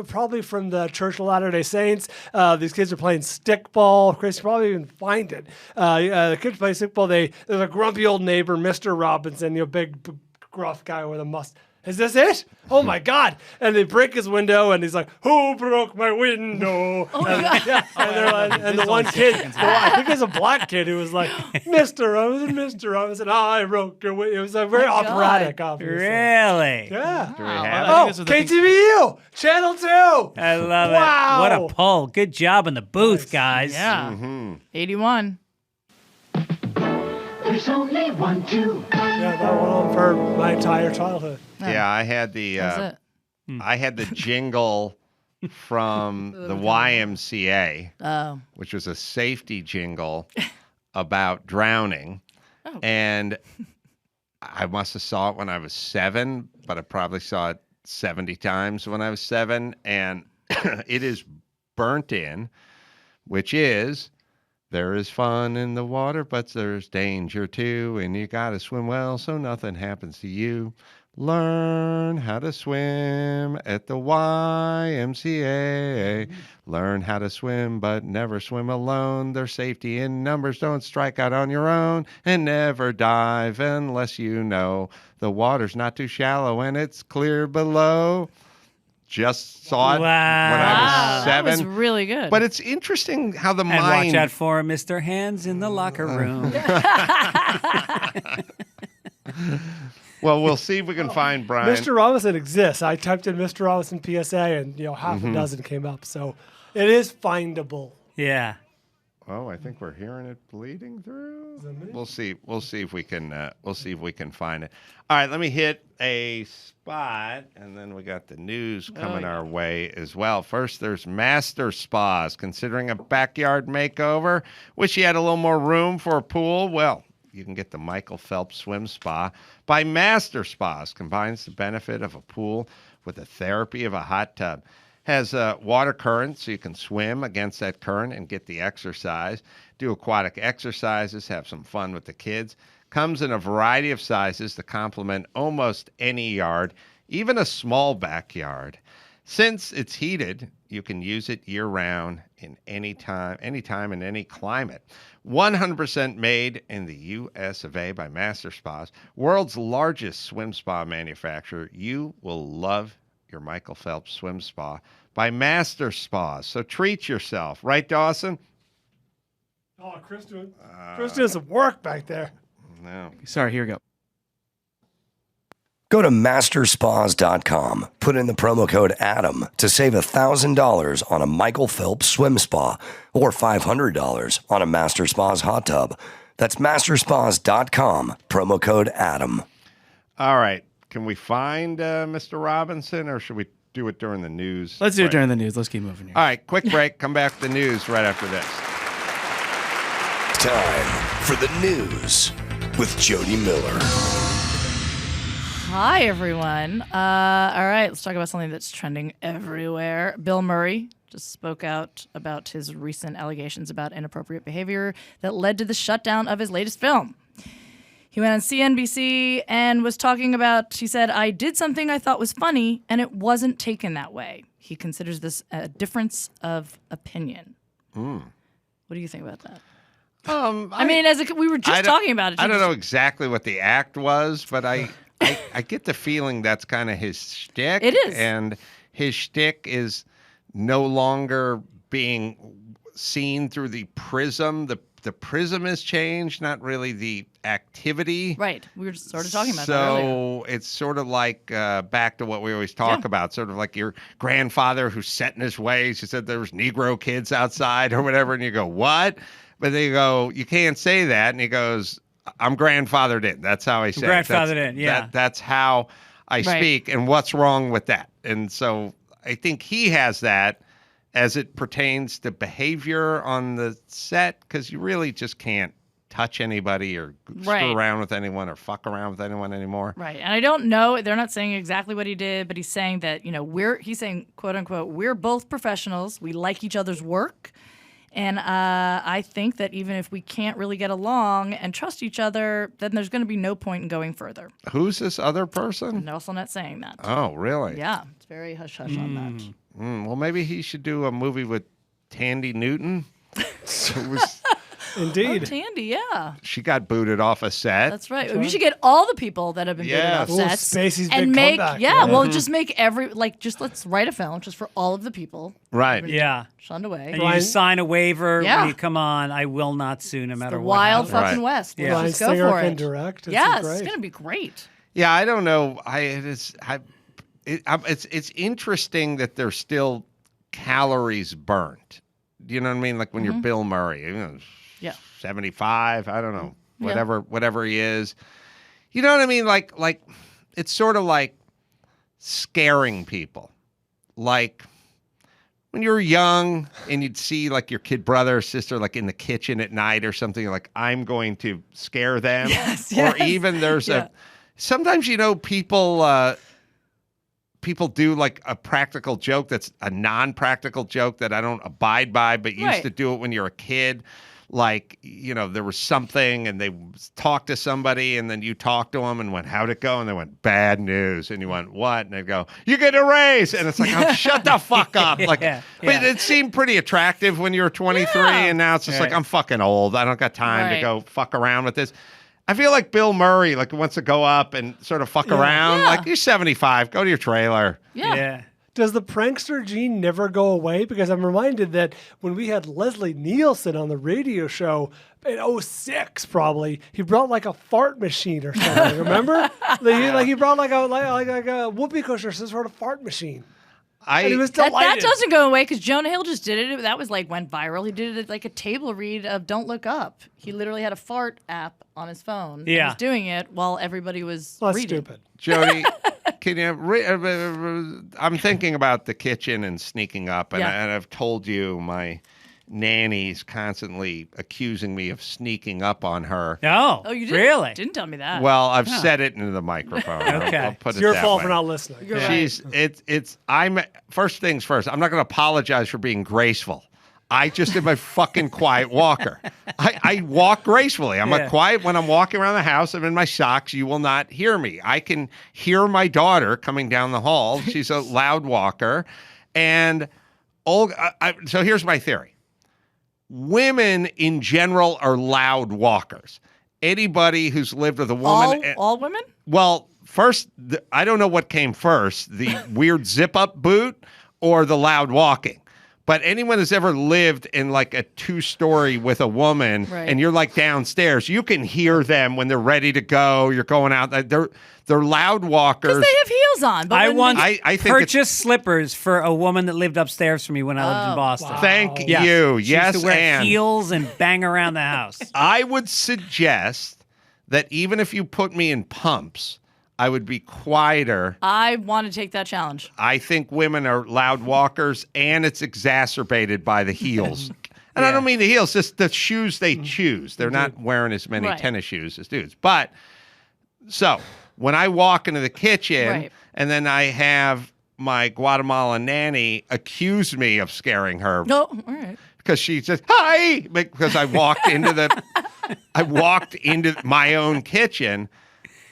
probably from the Church of Latter-day Saints. These kids are playing stickball. Chris, you probably even find it. The kids play stickball. There's a grumpy old neighbor, Mr. Robinson, big gruff guy with a mustache. Is this it? Oh my God! And they break his window, and he's like, "Who broke my window?" And the one kid, I think it's a black kid, who was like, "Mr. Robinson, I broke your window." It was very operatic, obviously. Really? Yeah. Do we have Oh, it? KTVU, Channel 2. I love Wow. it. What a pull. Good job in the booth, guys. Yeah. 81. There's only 1, 2. Yeah, that went on for my entire childhood. Yeah, I had the That's it. I had the jingle from the YMCA, which was a safety jingle about drowning. Oh. And I must have saw it when I was 7, but I probably saw it 70 times when I was 7. And it is burnt in, which is There is fun in the water, but there's danger too, and you got to swim well so nothing happens to you. Learn how to swim at the YMCA. Learn how to swim, but never swim alone. There's safety in numbers. Don't strike out on your own. And never dive unless you know the water's not too shallow and it's clear below. Just saw it when I was 7. That was really good. But it's interesting how the And mind... watch out for Mr. Hands in the locker room. Well, we'll see if we can find Brian. Mr. Robinson exists. I typed in Mr. Robinson PSA, and half a dozen came up. So it is findable. Yeah. Oh, I think we're hearing it bleeding through. We'll see. We'll see if we can. We'll see if we can find it. All right, let me hit a spot, and then we got the news coming our way as well. First, there's Master Spas considering a backyard makeover. Wish you had a little more room for a pool. Well, you can get the Michael Phelps Swim Spa by Master Spas. Combines the benefit of a pool with the therapy of a hot tub. Has water current, so you can swim against that current and get the exercise. Do aquatic exercises, have some fun with the kids. Comes in a variety of sizes to complement almost any yard, even a small backyard. Since it's heated, you can use it year-round in anytime in any climate. 100% made in the U.S. of A. by Master Spas, world's largest swim spa manufacturer. You will love your Michael Phelps Swim Spa by Master Spas. So treat yourself. Right, Dawson? Oh, Chris doing some work back there. No. Sorry, here we go. Go to masterspas.com. Put in the promo code ADAM to save $1,000 on a Michael Phelps swim spa or $500 on a Master Spas hot tub. That's masterspas.com. Promo code ADAM. All right. Can we find Mr. Robinson, or should we do it during the news? Let's do it during the news. Let's keep moving here. All right, quick break. Come back to the news right after this. Time for the news with Jodi Miller. Hi, everyone. All right, let's talk about something that's trending everywhere. Bill Murray just spoke out about his recent allegations about inappropriate behavior that led to the shutdown of his latest film. He went on CNBC and was talking about, he said, I did something I thought was funny, and it wasn't taken that way. He considers this a difference of opinion. What do you think about that? I mean, we were just talking about it. I don't know exactly what the act was, but I get the feeling that's kind of his shtick. It is. And his shtick is no longer being seen through the prism. The prism has changed, not really the activity. Right. We were just sort of talking about that earlier. So it's sort of like back to what we always talk about, sort of like your grandfather who's set in his ways. He said there was Negro kids outside or whatever, and you go, what? But they go, you can't say that. And he goes, I'm grandfathered in. That's how I say it. Grandfathered in, yeah. That's how I speak. And what's wrong with that? And so I think he has that as it pertains to behavior on the set, because you really just can't touch anybody or screw around with anyone or fuck around with anyone anymore. Right. And I don't know, they're not saying exactly what he did, but he's saying that, he's saying, quote unquote, we're both professionals. We like each other's work. And I think that even if we can't really get along and trust each other, then there's going to be no point in going further. Who's this other person? I'm also not saying that. Oh, really? Yeah. It's very hush-hush on that. Well, maybe he should do a movie with Tandy Newton. Indeed. Oh, Tandy, yeah. She got booted off a set. That's right. We should get all the people that have been booted off sets. Spacey's and big comeback. Just make let's write a film just for all of the people. Right. Yeah. Shunned away. And you just sign a waiver. Yeah. You come on, I will not sue no matter the what. Wild happens. fucking West. Yeah. Let's just Ryan go Singer for can it. direct. It's going to be great. Yeah, I don't know. It's interesting that there's still calories burnt. Do you know what I mean? Like when you're Bill Murray, 75, I don't know, whatever he is. You know what I mean? Like it's sort of like scaring people. Like when you were young and you'd see like your kid brother or sister like in the kitchen at night or something, you're like, I'm going to scare them. Yes, or even there's sometimes people do like a practical joke that's a non-practical joke that I don't abide by, but used to do it when you're a kid. like, there was something and they talked to somebody and then you talked to them and went, how'd it go? And they went, bad news. And you went, what? And they go, you get a raise. And it's like, oh, shut the fuck up. But it seemed pretty attractive when you were 23 and now it's just like, I'm fucking old. I don't got time to go fuck around with this. I feel like Bill Murray, like, wants to go up and sort of fuck around. Like, you're 75. Go to your trailer. Yeah. Does the prankster gene never go away? Because I'm reminded that when we had Leslie Nielsen on the radio show in 06, probably, he brought like a fart machine or something. Remember? He brought like a whoopee cushion or some sort of fart machine. And he was delighted. That doesn't go away because Jonah Hill just did it. That was went viral. He did it like a table read of Don't Look Up. He literally had a fart app on his phone. Yeah. He was doing it while everybody was reading. Stupid. Jodi, can you? I'm thinking about the kitchen and sneaking up, and I've told you my nanny's constantly accusing me of sneaking up on her. Oh, you didn't? Really? Didn't tell me that. Well, I've said it into the microphone. Okay. I'll put It's it your that fault way. for not listening. I'm first things first. I'm not going to apologize for being graceful. I just am a fucking quiet walker. I walk gracefully. I'm a quiet when I'm walking around the house. I'm in my socks. You will not hear me. I can hear my daughter coming down the hall. She's a loud walker. And so here's my theory. Women in general are loud walkers. Anybody who's lived with a woman. All women? Well, first, I don't know what came first, the weird zip-up boot or the loud walking. But anyone who's ever lived in like a 2-story with a woman and you're like downstairs, you can hear them when they're ready to go. You're going out. They're loud walkers. Because they have heels on. But I purchased slippers for a woman that lived upstairs from me when I lived in Boston. Wow. Thank you. She yes, used to wear and heels and bang around the house. I would suggest that even if you put me in pumps, I would be quieter. I want to take that challenge. I think women are loud walkers, and it's exacerbated by the heels. And I don't mean the heels, just the shoes they choose. They're not wearing as many tennis shoes as dudes. But so when I walk into the kitchen and then I have my Guatemalan nanny accuse me of scaring her. No, all right. Because she says, hi, because I walked into my own kitchen.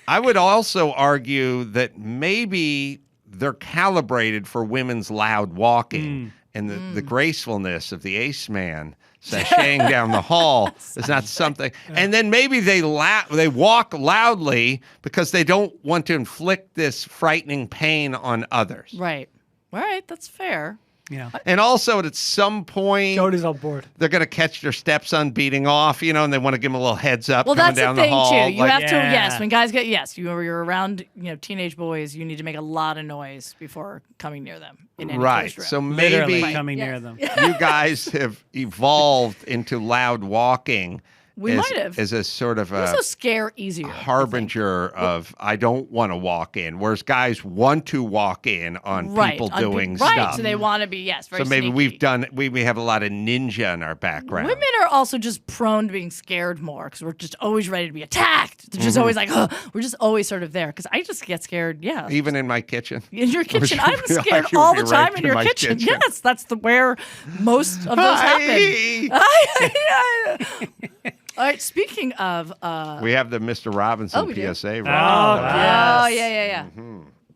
I would also argue that maybe they're calibrated for women's loud walking and the gracefulness of the ace man sashaying down the hall is not something. And then maybe they walk loudly because they don't want to inflict this frightening pain on others. Right. All right. That's fair. Yeah. And also at some point, Jodi's on board. They're going to catch their stepson beating off, and they want to give him a little heads up. Well, coming that's down the thing hall. too. You have to, when guys you're around, teenage boys. You need to make a lot of noise before coming near them. In any right. closed room. So maybe coming near them. You guys have evolved into loud walking. We might have. As a sort of also scare easier. Harbinger of I don't want to walk in, whereas guys want to walk in on people doing stuff. Right, so they want to be, very So maybe sneaky. we have a lot of ninja in our background. Women are also just prone to being scared more because we're just always ready to be attacked. They're just always like, we're just always sort of there because I just get scared, Even in my kitchen? In your kitchen. I'm scared all the time in your kitchen. Yes, that's where most of those happen. All right, speaking of... we have the Mr. Robinson PSA. Right? Yeah.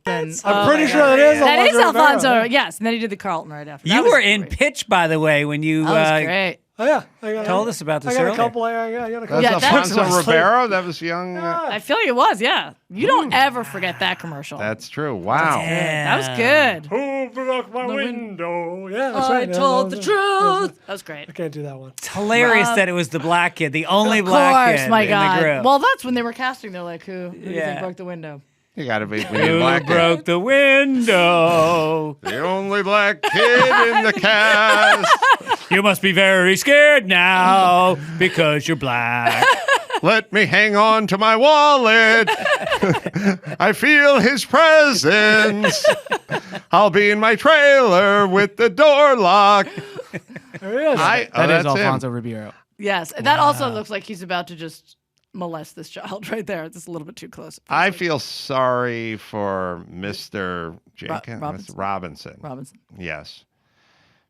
I'm pretty sure that is Alfonso. That is Alfonso, yes. And then he did the Carlton right after. You were in pitch, by the way, when you that was great. Oh, yeah. Told us about this I got earlier. a couple. I got a couple. That's Alfonso Ribeiro? That was young. I feel like it was, You don't ever forget that commercial. That's true. Wow. That was good. Who broke my window? Yeah, that's right. I told the truth. That was great. I can't do that one. It's hilarious that it was the black kid, the only black kid my in God. the group. Well, that's when they were casting. They're like, who do you think broke the window? You got to be Who black broke the window? The only black kid in the cast. You must be very scared now because you're black. Let me hang on to my wallet. I feel his presence. I'll be in my trailer with the door locked. There he is. That is Alfonso Ribeiro. Yes. That also looks like he's about to just molest this child right there. It's a little bit too close. I feel sorry for Mr. Robinson. Robinson. Yes.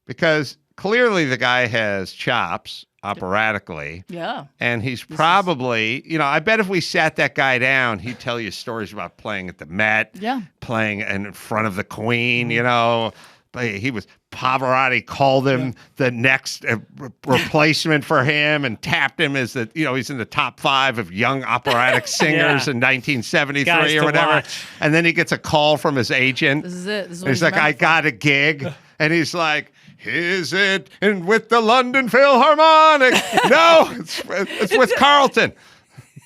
Because clearly the guy has chops operatically. Yeah. And he's probably, I bet if we sat that guy down, he'd tell you stories about playing at the Met, playing in front of the Queen, But he was Pavarotti called him the next replacement for him and tapped him as he's in the top 5 of young operatic singers in 1973 or whatever. Watch. And then he gets a call from his agent. This is it. This is what He's like, I got a gig. And he's like, is it with the London Philharmonic? No, it's with Carlton.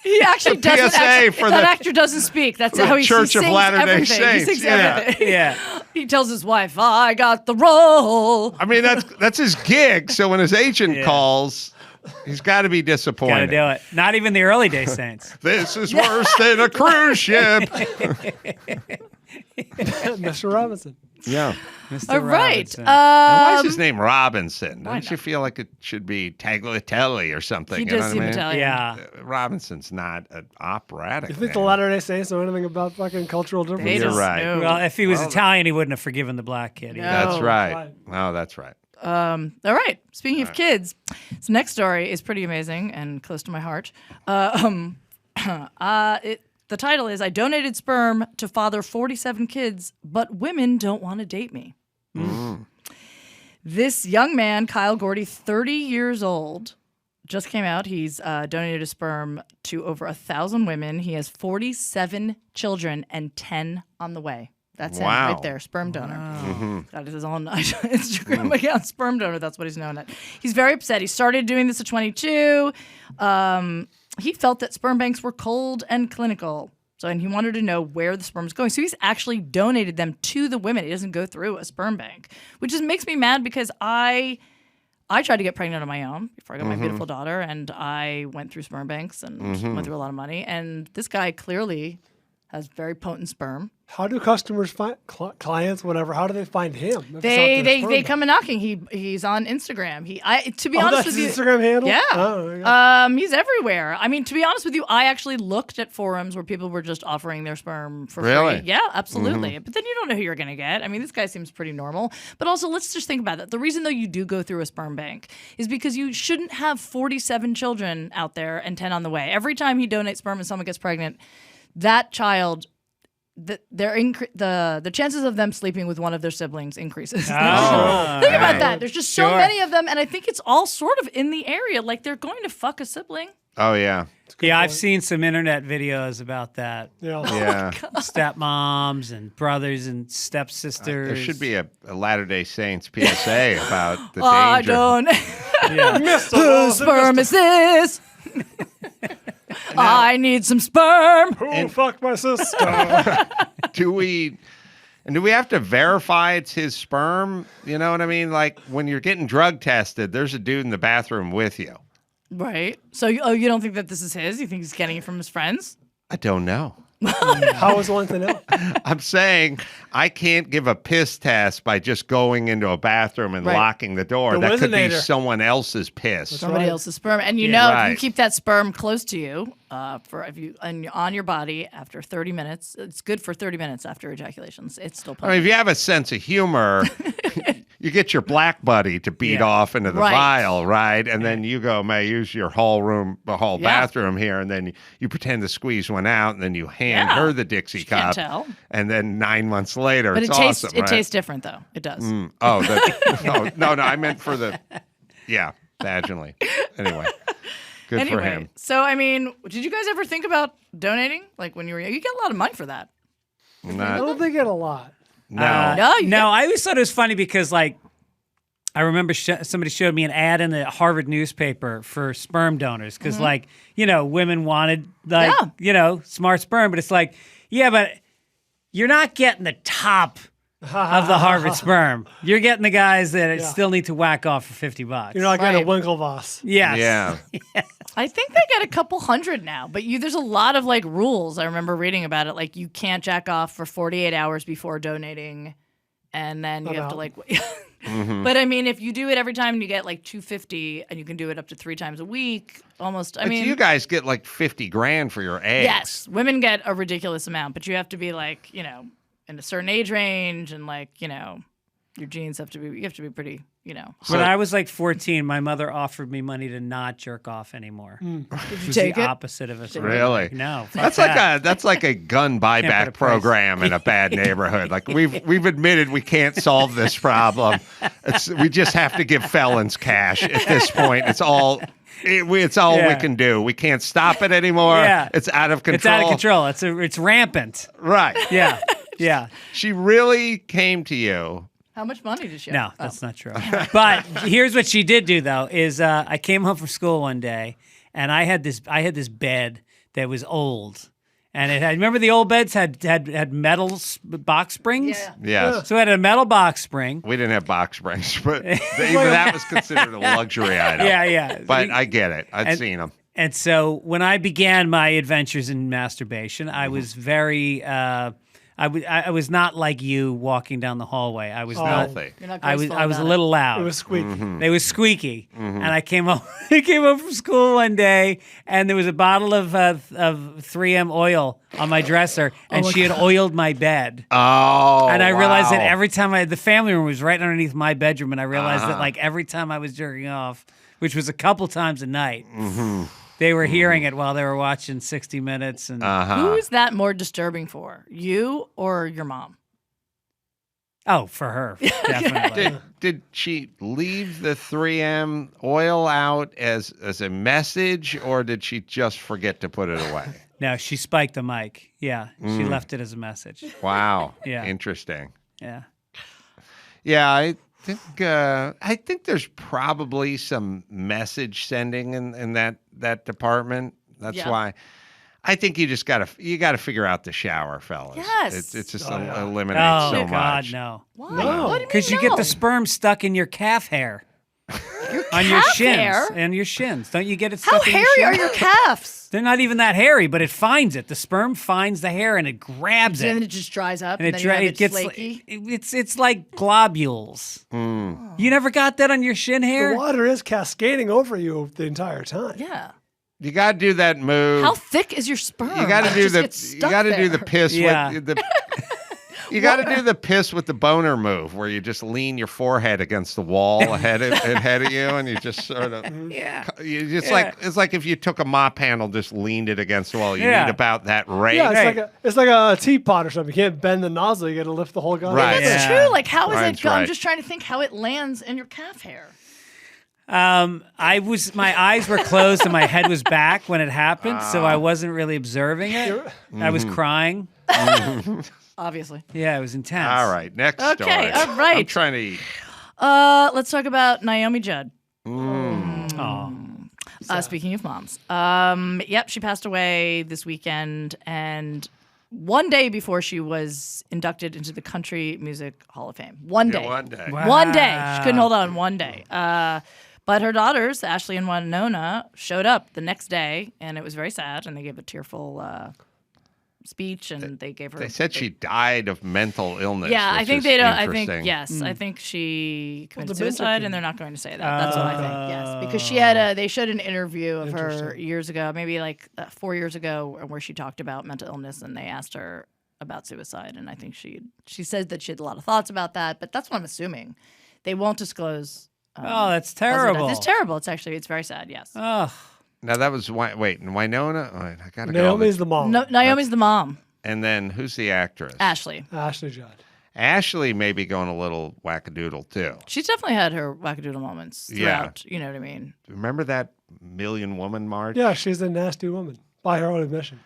He actually doesn't. That actor doesn't speak. That's how he Church sings of Latter-day everything. Saints. He sings Yeah. everything. Yeah. He tells his wife, "I got the role." I mean, that's his gig. So when his agent calls, he's got to be disappointed. Got to do it. Not even the early day Saints. This is worse than a cruise ship. Mr. Robinson. Yeah. Mr. All right. Robinson. Why is his name Robinson? Don't you feel like it should be Tagliatelle or something? He you know does what seem I mean? Italian. Yeah. Robinson's not an operatic. You think name. the Latter-day Saints know anything about fucking cultural differences? You're right. No. Well, if he was Italian, he wouldn't have forgiven the black kid. No. That's right. Oh, that's right. All right. Speaking of kids, this next story is pretty amazing and close to my heart. The title is, I donated sperm to father 47 kids, but women don't want to date me. This young man, Kyle Gordy, 30 years old, just came out. He's donated his sperm to over 1,000 women. He has 47 children and 10 on the way. That's him right there, sperm donor. Got his own Instagram account, sperm donor. That's what he's known at. He's very upset. He started doing this at 22. He felt that sperm banks were cold and clinical. And he wanted to know where the sperm was going. So he's actually donated them to the women. He doesn't go through a sperm bank, which just makes me mad because I tried to get pregnant on my own before I got my beautiful daughter, and I went through sperm banks and went through a lot of money. And this guy clearly has very potent sperm. How do customers find clients, whatever? How do they find him? They come and knocking. He's on Instagram. To be honest with you, that's his Instagram handle. Yeah. Oh, he's everywhere. I mean, to be honest with you, I actually looked at forums where people were just offering their sperm for free. Yeah, absolutely. But then you don't know who you're going to get. I mean, this guy seems pretty normal. But also, let's just think about that. The reason though you do go through a sperm bank is because you shouldn't have 47 children out there and 10 on the way. Every time he donates sperm and someone gets pregnant, that child, the chances of them sleeping with one of their siblings increases. Think about that. There's just so many of them, and I think it's all sort of in the area. Like they're going to fuck a sibling. Oh, yeah. Yeah, I've seen some internet videos about that. Yeah. Stepmoms and brothers and stepsisters. There should be a Latter-day Saints PSA about the danger. I don't. Whose sperm is this? I need some sperm. Who fucked my sister? Do we have to verify it's his sperm? You know what I mean? Like when you're getting drug tested, there's a dude in the bathroom with you. Right. So you don't think that this is his? You think he's getting it from his friends? I don't know. How was one to know? I'm saying I can't give a piss test by just going into a bathroom and locking the door. That could be someone else's piss. Somebody else's sperm. And if you keep that sperm close to you, on your body after 30 minutes, it's good for 30 minutes after ejaculations. It's still potent. I mean, if you have a sense of humor, you get your black buddy to beat off into the vial, right? And then you go, may I use your bathroom here, and then you pretend to squeeze one out, and then you hand her the Dixie cup. Can't tell. And then 9 months later, but it's tastes, awesome, It right? tastes different, though. It does. No, I meant for the, vaginally. Anyway, good for him. So, I mean, did you guys ever think about donating? Like when you were young? You get a lot of money for that. I don't think get a lot. No. I always thought it was funny because, like, I remember somebody showed me an ad in the Harvard newspaper for sperm donors because, like, women wanted, smart sperm. But it's like, but you're not getting the top of the Harvard sperm. You're getting the guys that still need to whack off for $50. You're not getting a Winklevoss. Yes. Yeah. I think they get a couple hundred now, but there's a lot of like rules. I remember reading about it. Like you can't jack off for 48 hours before donating, and then you have to like. But I mean, if you do it every time, you get like $250, and you can do it up to 3 times a week. Almost. I mean, you guys get like $50,000 for your eggs. Yes, women get a ridiculous amount, but you have to be like in a certain age range, and like your genes have to be. You have to be pretty. When I was like 14, my mother offered me money to not jerk off anymore. Did you was take the it? opposite of it. Really? No. That's like a gun Can't buyback put a price. program in a bad neighborhood. Like we've admitted we can't solve this problem. We just have to give felons cash at this point. It's all we can do. We can't stop it anymore. Yeah. It's out of control. It's out of control. It's rampant. Right. Yeah. Yeah. She really came to you. How much money did she have? No, that's not true. But here's what she did do, though, is I came home from school one day, and I had this bed that was old. And it had, remember the old beds had metal box springs? Yeah. Yes. So it had a metal box spring. We didn't have box springs, but even that was considered a luxury item. Yeah. But I get it. I'd seen them. And so when I began my adventures in masturbation, I was very... I was not like you walking down the hallway. I was healthy. I was a little loud. It was squeaky. It was squeaky. And I came home from school one day, and there was a bottle of 3M oil on my dresser, and she had oiled my bed. Oh, and I realized that every time the family room was right underneath my bedroom, and I realized that like every time I was jerking off, which was a couple times a night. They were hearing it while they were watching 60 Minutes. And Who is that more disturbing for, you or your mom? Oh, for her, definitely. Did she leave the 3M oil out as a message, or did she just forget to put it away? No, she spiked the mic. Yeah, she left it as a message. Wow. Yeah. Interesting. Yeah. Yeah, I think there's probably some message sending in that department. That's why I think you just gotta figure out the shower, fellas. Yes. It's just eliminates so much. Oh God, no. Why? No. Because you get the sperm stuck in your calf hair. On your shins and your shins. Don't you get it stuck in your shins? How hairy are your calves? They're not even that hairy, but it finds it. The sperm finds the hair and it grabs it. And then it just dries up And and, it, then you have it gets flaky. it's like globules. You never got that on your shin hair? The water is cascading over you the entire time. Yeah. You got to do that move. How thick is your sperm? You got to do the piss Yeah. with the. You got to do the piss with the boner move, where you just lean your forehead against the wall ahead of you, and you just sort of like it's like if you took a mop handle, just leaned it against the wall. You need about that rate. Yeah, it's like a teapot or something. You can't bend the nozzle. You got to lift the whole gun. Right. That's true. Like, how is Ryan's it? I'm right. just trying to think how it lands in your calf hair. My eyes were closed and my head was back when it happened, so I wasn't really observing it. I was crying. Obviously. Yeah, it was intense. All right, next story. Okay, all right. I'm trying to eat. Let's talk about Naomi Judd. Speaking of moms, yep, she passed away this weekend, and one day before she was inducted into the Country Music Hall of Fame. One day. Wow. One day. She couldn't hold on one day. But her daughters, Ashley and Wynonna, showed up the next day, and it was very sad, and they gave a tearful speech, and they gave her. They said she died of mental illness. Yeah, I think they don't. I think interesting. I think she committed suicide, and they're not going to say that. That's what I think. Yes, because she had they showed an interview of her years ago, maybe like 4 years ago, where she talked about mental illness, and they asked her about suicide, and I think she said that she had a lot of thoughts about that, but that's what I'm assuming. They won't disclose. That's terrible. It's terrible. It's very sad. Yes. Oh. Now that was Wynonna. Oh, I gotta go. Naomi's the mom. Naomi's the mom. And then who's the actress? Ashley Judd. Ashley may be going a little wackadoodle too. She's definitely had her wackadoodle moments throughout. You know what I mean? Remember that Million Woman March? Yeah, she's a nasty woman by her own admission.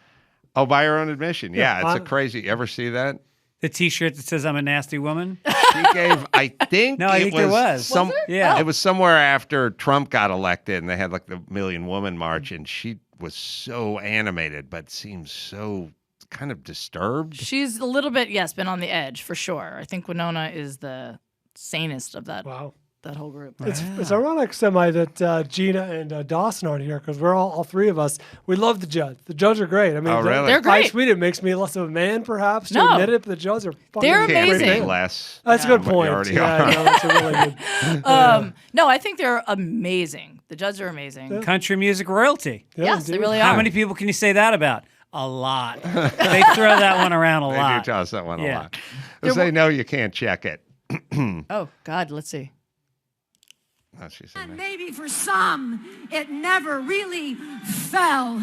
Oh, by her own admission. Yeah, it's a I- crazy. Ever see that? The T-shirt that says "I'm a nasty woman." She gave. I think. No, I think there was. Some. Was there? Yeah. Oh. It was somewhere after Trump got elected, and they had like the Million Woman March, and she was so animated, but seemed so kind of disturbed. She's a little bit, been on the edge for sure. I think Wynonna is the sanest of that. Wow. That whole group. It's ironic, Semi, that Gina and Dawson aren't here because we're all three of us. We love the Judds. The Judds are great. I mean, really? They're great. It makes me less of a man, perhaps, to No. admit it, but the Judds are fucking They're great amazing. bands. Less. That's a good than what you point. already Yeah, are. no, that's a really good. No, I think they're amazing. The Judds are amazing. Country music royalty. Yes, they really How are. many people can you say that about? A lot. They throw that one around a They lot. do toss that one a Yeah. lot. Because they know you can't check it. Oh, God, let's see. Oh, she's in And there. maybe for some, it never really fell.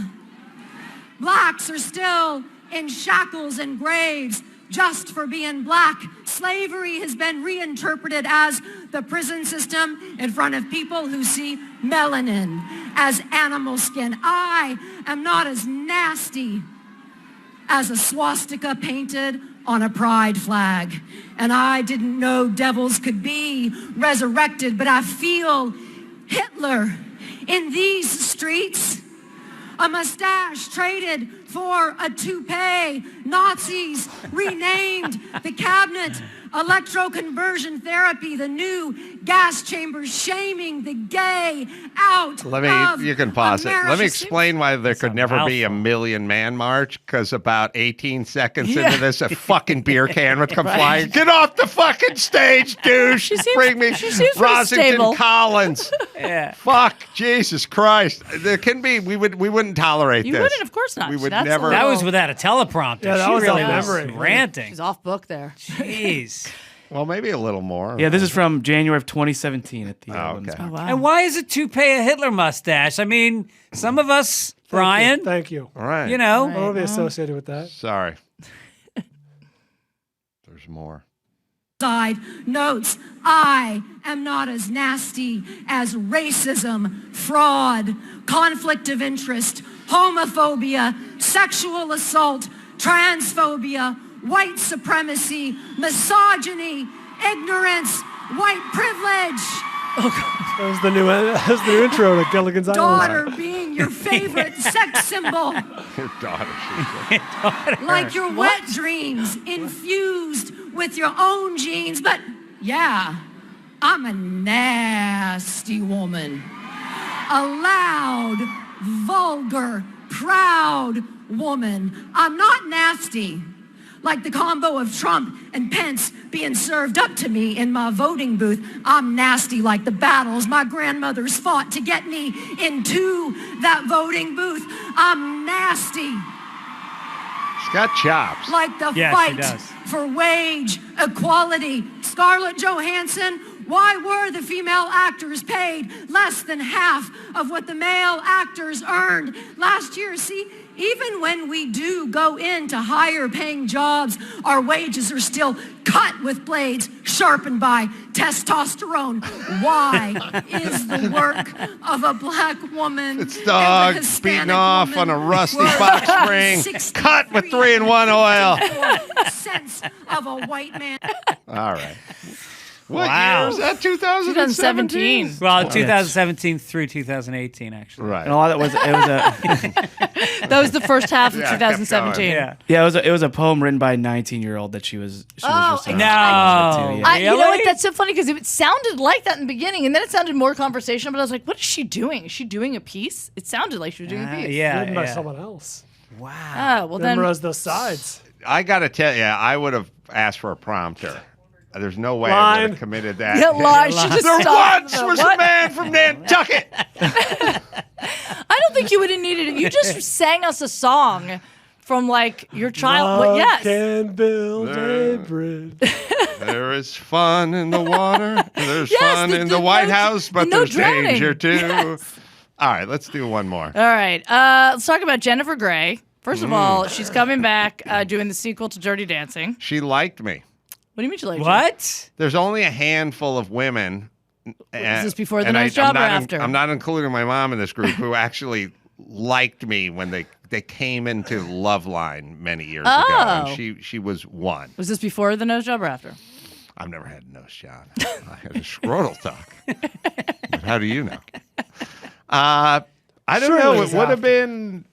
Blacks are still in shackles and graves just for being black. Slavery has been reinterpreted as the prison system in front of people who see melanin as animal skin. I am not as nasty as a swastika painted on a pride flag. And I didn't know devils could be resurrected, but I feel Hitler in these streets. A mustache traded for a toupee. Nazis renamed the cabinet. Electroconversion therapy, the new gas chambers, shaming the gay out of You can pause it. America. Let me explain why there could never be a million man march, because about 18 seconds into this, a fucking beer can would come flying. Get off the fucking stage, douche. Bring me Rosington Collins. Yeah. Fuck, Jesus Christ. There can be, we wouldn't tolerate You this. wouldn't, of course not. We would That's never. That was without a teleprompter. Yeah, that she was really on was memory. ranting. She's off book there. Jeez. Well, maybe a little more. Yeah, this is from January of 2017 at the Women's okay. March. And why is a toupee a Hitler mustache? I mean, some of us, Brian. Thank you. All right. You know. I don't want to be associated with that. Sorry. There's more. Side notes, I am not as nasty as racism, fraud, conflict of interest, homophobia, sexual assault, transphobia, white supremacy, misogyny, ignorance, white privilege. That was the new intro to Gilligan's Island. Daughter being your favorite sex symbol. Your daughter. Like your wet dreams infused with your own genes. But yeah, I'm a nasty woman. A loud, vulgar, proud woman. I'm not nasty. Like the combo of Trump and Pence being served up to me in my voting booth. I'm nasty like the battles my grandmothers fought to get me into that voting booth. I'm nasty. She's got chops. Like the Yeah, she fight does. for wage equality. Scarlett Johansson, why were the female actors paid less than half of what the male actors earned last year? See, even when we do go into higher paying jobs, our wages are still cut with blades sharpened by testosterone. Why is the work of a black woman It's dogs beating off on a rusty box spring, cut with 3-in-1 oil. Sense of a white man? All right. What Wow. year was that? 2017? Well, 2017 through 2018, actually. Right. And a lot of it was a That was the first half of Yeah, it kept 2017. Yeah. yeah, it was a poem written by a 19-year-old that she was reciting. No. You know Really? what? That's so funny because it sounded like that in the beginning, and then it sounded more conversational. But I was like, "What is she doing? Is she doing a piece?" It sounded like she was doing a piece. Yeah. Written by yeah. someone else. Oh, well then. Memorize those sides. I got to tell you, I would have asked for a prompter. There's no way I would Line. have committed that. Yeah, lie. She just There stopped. once was What? a man from Nantucket. I don't think you would have needed it. You just sang us a song from like your child. Love Yes. can build a bridge. There is fun in the water. There's Yes, fun the- in the the White no- House, but no there's drowning. danger too. Yes. All right, let's do one more. All right. Let's talk about Jennifer Grey. First of all, she's coming back doing the sequel to Dirty Dancing. She liked me. What do you mean she liked you? What? There's only a handful of women. Is this before the and nose job or after? I'm not including my mom in this group who actually liked me when they came into Loveline many years ago. Oh. And she was one. Was this before the nose job or after? I've never had a nose job. I had a scrotal tuck. But how do you know? I don't Surely know. it It was would have after. been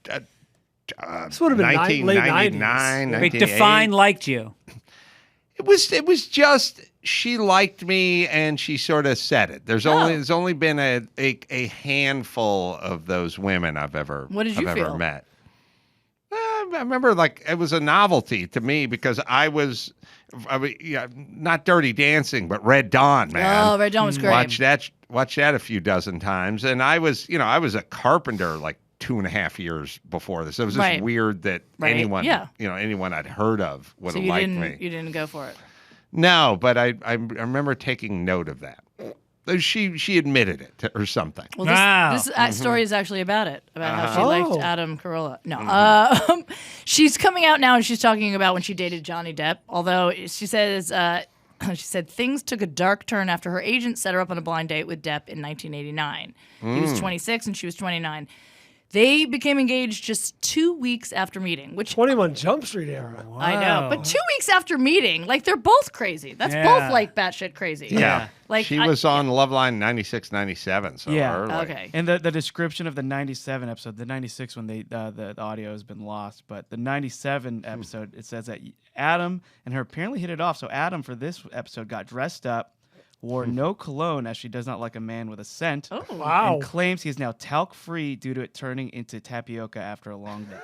This would have been late 1999, 90s. Wait, define liked you. It was just she liked me and she sort of said it. There's only been a handful of those women I've ever feel? met. I remember like it was a novelty to me because I was not Dirty Dancing, but Red Dawn, man. Oh, Red Dawn was great. Watch that a few dozen times. And I was a carpenter like 2.5 years before this. It was just Right. weird that Right. anyone Yeah. anyone I'd heard of would So have you liked didn't me. you didn't go for it. No, but I remember taking note of that. She admitted it or something. Well, this story is actually about it, about how she liked Adam Carolla. No, she's coming out now and she's talking about when she dated Johnny Depp. Although she says, she said things took a dark turn after her agent set her up on a blind date with Depp in 1989. He was 26 and she was 29. They became engaged just 2 weeks after meeting, which 21 Jump Street era. Wow. I know, but 2 weeks after meeting, like they're both crazy. That's both like batshit crazy. Yeah, like she was on Loveline 96, 97. So early. Okay. And the description of the 97 episode, the 96 when the audio has been lost, but the 97 episode, it says that Adam and her apparently hit it off. So Adam for this episode got dressed up, wore no cologne as she does not like a man with a scent. Oh, wow. And claims he is now talc-free due to it turning into tapioca after a long day.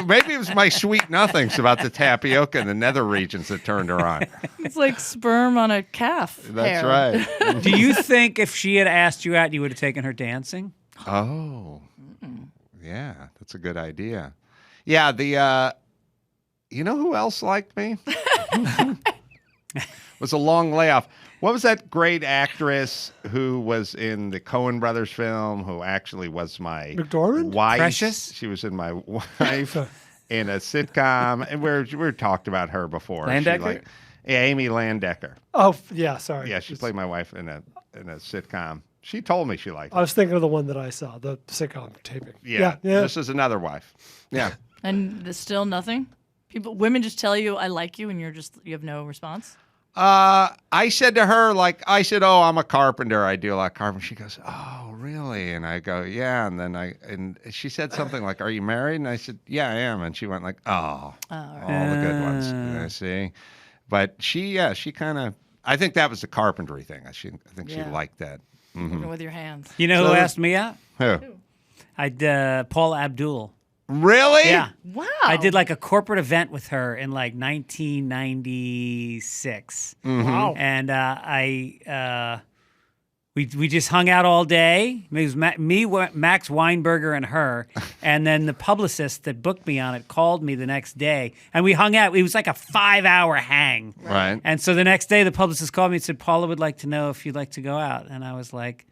Maybe it was my sweet nothings about the tapioca in the nether regions that turned her on. It's like sperm on a calf. That's hair. right. Do you think if she had asked you out, you would have taken her dancing? Oh, yeah, that's a good idea. Yeah, the you know who else liked me? Was a long layoff. What was that great actress who was in the Coen Brothers film who actually was my McDormand? wife? Precious? She was in my wife in a sitcom. And we talked about her before. Landecker? Amy Landecker. Oh, yeah, sorry. Yeah, she played my wife in a sitcom. She told me she liked it. I was thinking of the one that I saw, the sitcom taping. Yeah. This is another wife. Yeah. And there's still nothing? Women just tell you, I like you, and you have no response? I said to her, oh, I'm a carpenter. I do a lot of carpentry. She goes, oh, really? And I go, yeah. And then and she said something like, are you married? And I said, yeah, I am. And she went like, all the good ones. And I see. But she kind of, I think that was the carpentry thing. I think she liked that. Working with your hands. You know who asked me out? Who? Paul Abdul. Really? Yeah. Wow. I did like a corporate event with her in like 1996. Wow. And we just hung out all day. It was me, Max Weinberger, and her. And then the publicist that booked me on it called me the next day. And we hung out. It was like a 5-hour hang. Right. And so the next day, the publicist called me and said, Paula would like to know if you'd like to go out. And I was like,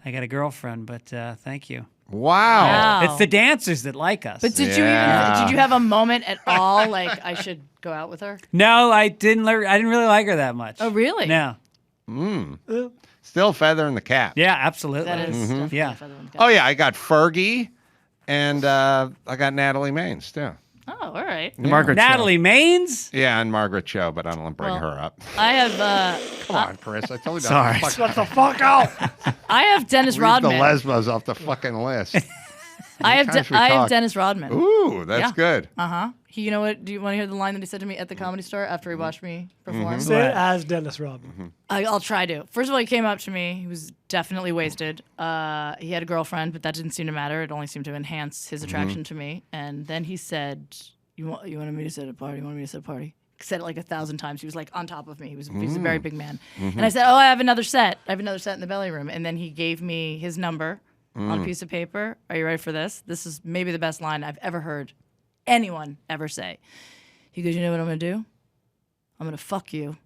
I got a girlfriend, but thank you. Wow. It's the dancers that like us. But did you have a moment at all like I should go out with her? No, I didn't. I didn't really like her that much. Oh, really? No. Still feather in the cap. Yeah, absolutely. That is definitely a feather in the cap. Oh, yeah. I got Fergie and I got Natalie Maines, too. Oh, all right. Yeah. Margaret Natalie Maines? Yeah, and Margaret Cho, but I don't want to bring her up. I have. Come on, Chris. I told you Sorry. that. Shut the fuck up. I have Dennis Leave Rodman. the Lesbos off the fucking list. I have Dennis Rodman. Ooh, that's good. You know what? Do you want to hear the line that he said to me at the Comedy Store after he watched me perform? Say it as Dennis Rodman. I'll try to. First of all, he came up to me. He was definitely wasted. He had a girlfriend, but that didn't seem to matter. It only seemed to enhance his attraction to me. And then he said, "You wanted me to sit at a party? You wanted me to sit at a party?" He said it like 1,000 times. He was like on top of me. He was a very big man. And I said, "Oh, I have another set. I have another set in the belly room." And then he gave me his number on a piece of paper. Are you ready for this? This is maybe the best line I've ever heard anyone ever say. He goes, "You know what I'm going to do? I'm going to fuck you,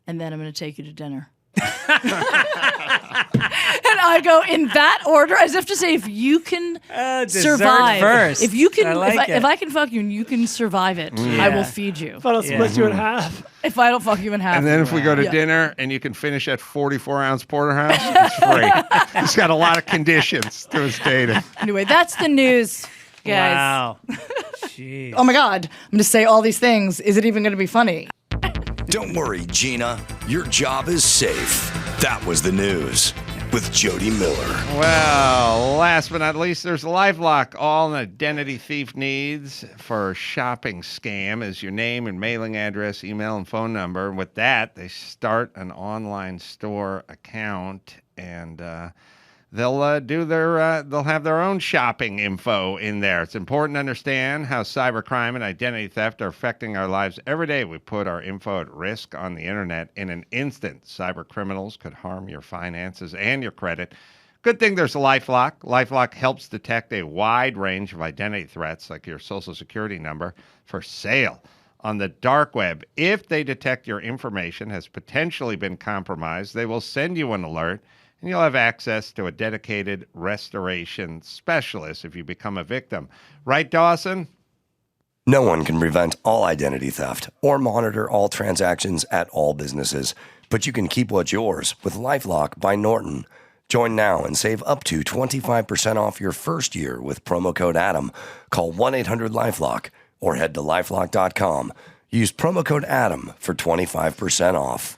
and then I'm going to take you to dinner." And I go in that order, as if to say, if you can survive, first. if you can, if I can fuck you and you can survive it, I will feed you. If I don't split you in half. If I don't fuck you in half. And then if we go to dinner and you can finish that 44-ounce porterhouse, it's free. He's got a lot of conditions to his dating. Anyway, that's the news, guys. Wow. Jeez. Oh my God, I'm going to say all these things. Is it even going to be funny? Don't worry, Gina. Your job is safe. That was the news with Jodi Miller. Well, last but not least, there's LifeLock. All an identity thief needs for a shopping scam is your name and mailing address, email, and phone number. And with that, they start an online store account, and they'll have their own shopping info in there. It's important to understand how cybercrime and identity theft are affecting our lives every day. We put our info at risk on the internet in an instant. Cyber criminals could harm your finances and your credit. Good thing there's a LifeLock. LifeLock helps detect a wide range of identity threats, like your social security number, for sale on the dark web. If they detect your information has potentially been compromised, they will send you an alert, and you'll have access to a dedicated restoration specialist if you become a victim. Right, Dawson? No one can prevent all identity theft or monitor all transactions at all businesses, but you can keep what's yours with LifeLock by Norton. Join now and save up to 25% off your first year with promo code ADAM. Call 1-800-LifeLock or head to lifelock.com. Use promo code ADAM for 25% off.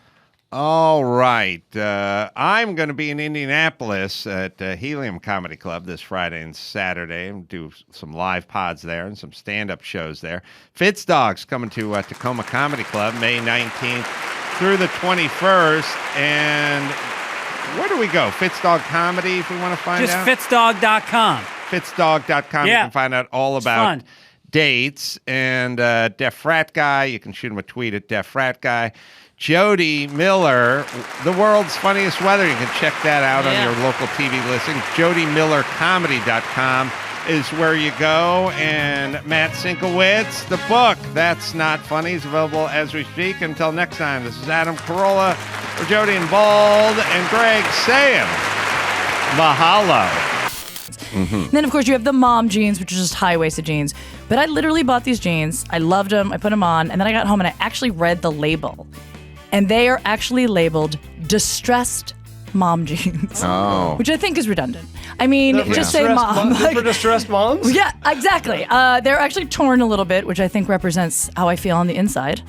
All right. I'm going to be in Indianapolis at Helium Comedy Club this Friday and Saturday and do some live pods there and some stand-up shows there. Fitz Dog's coming to Tacoma Comedy Club May 19th through the 21st. And where do we go? Fitzdog Comedy if we want to find Just out? Just Fitzdog.com. Fitzdog.com. Yeah. You can find out all about dates. And Def Frat Guy, you can shoot him a tweet at Def Frat Guy. Jodi Miller, the world's funniest weather. You can check that out on your local TV listing. JodiMillerComedy.com is where you go. And Matt Sienkiewicz, the book, That's Not Funny, is available as we speak. Until next time, this is Adam Carolla for Jodi and Bald and Greg saying mahalo. And then, of course, you have the mom jeans, which are just high-waisted jeans. But I literally bought these jeans. I loved them. I put them on. And then I got home and I actually read the label. And they are actually labeled distressed mom jeans. Oh. Which I think is redundant. I mean, just say mom. For distressed moms? Yeah, exactly. They're actually torn a little bit, which I think represents how I feel on the inside.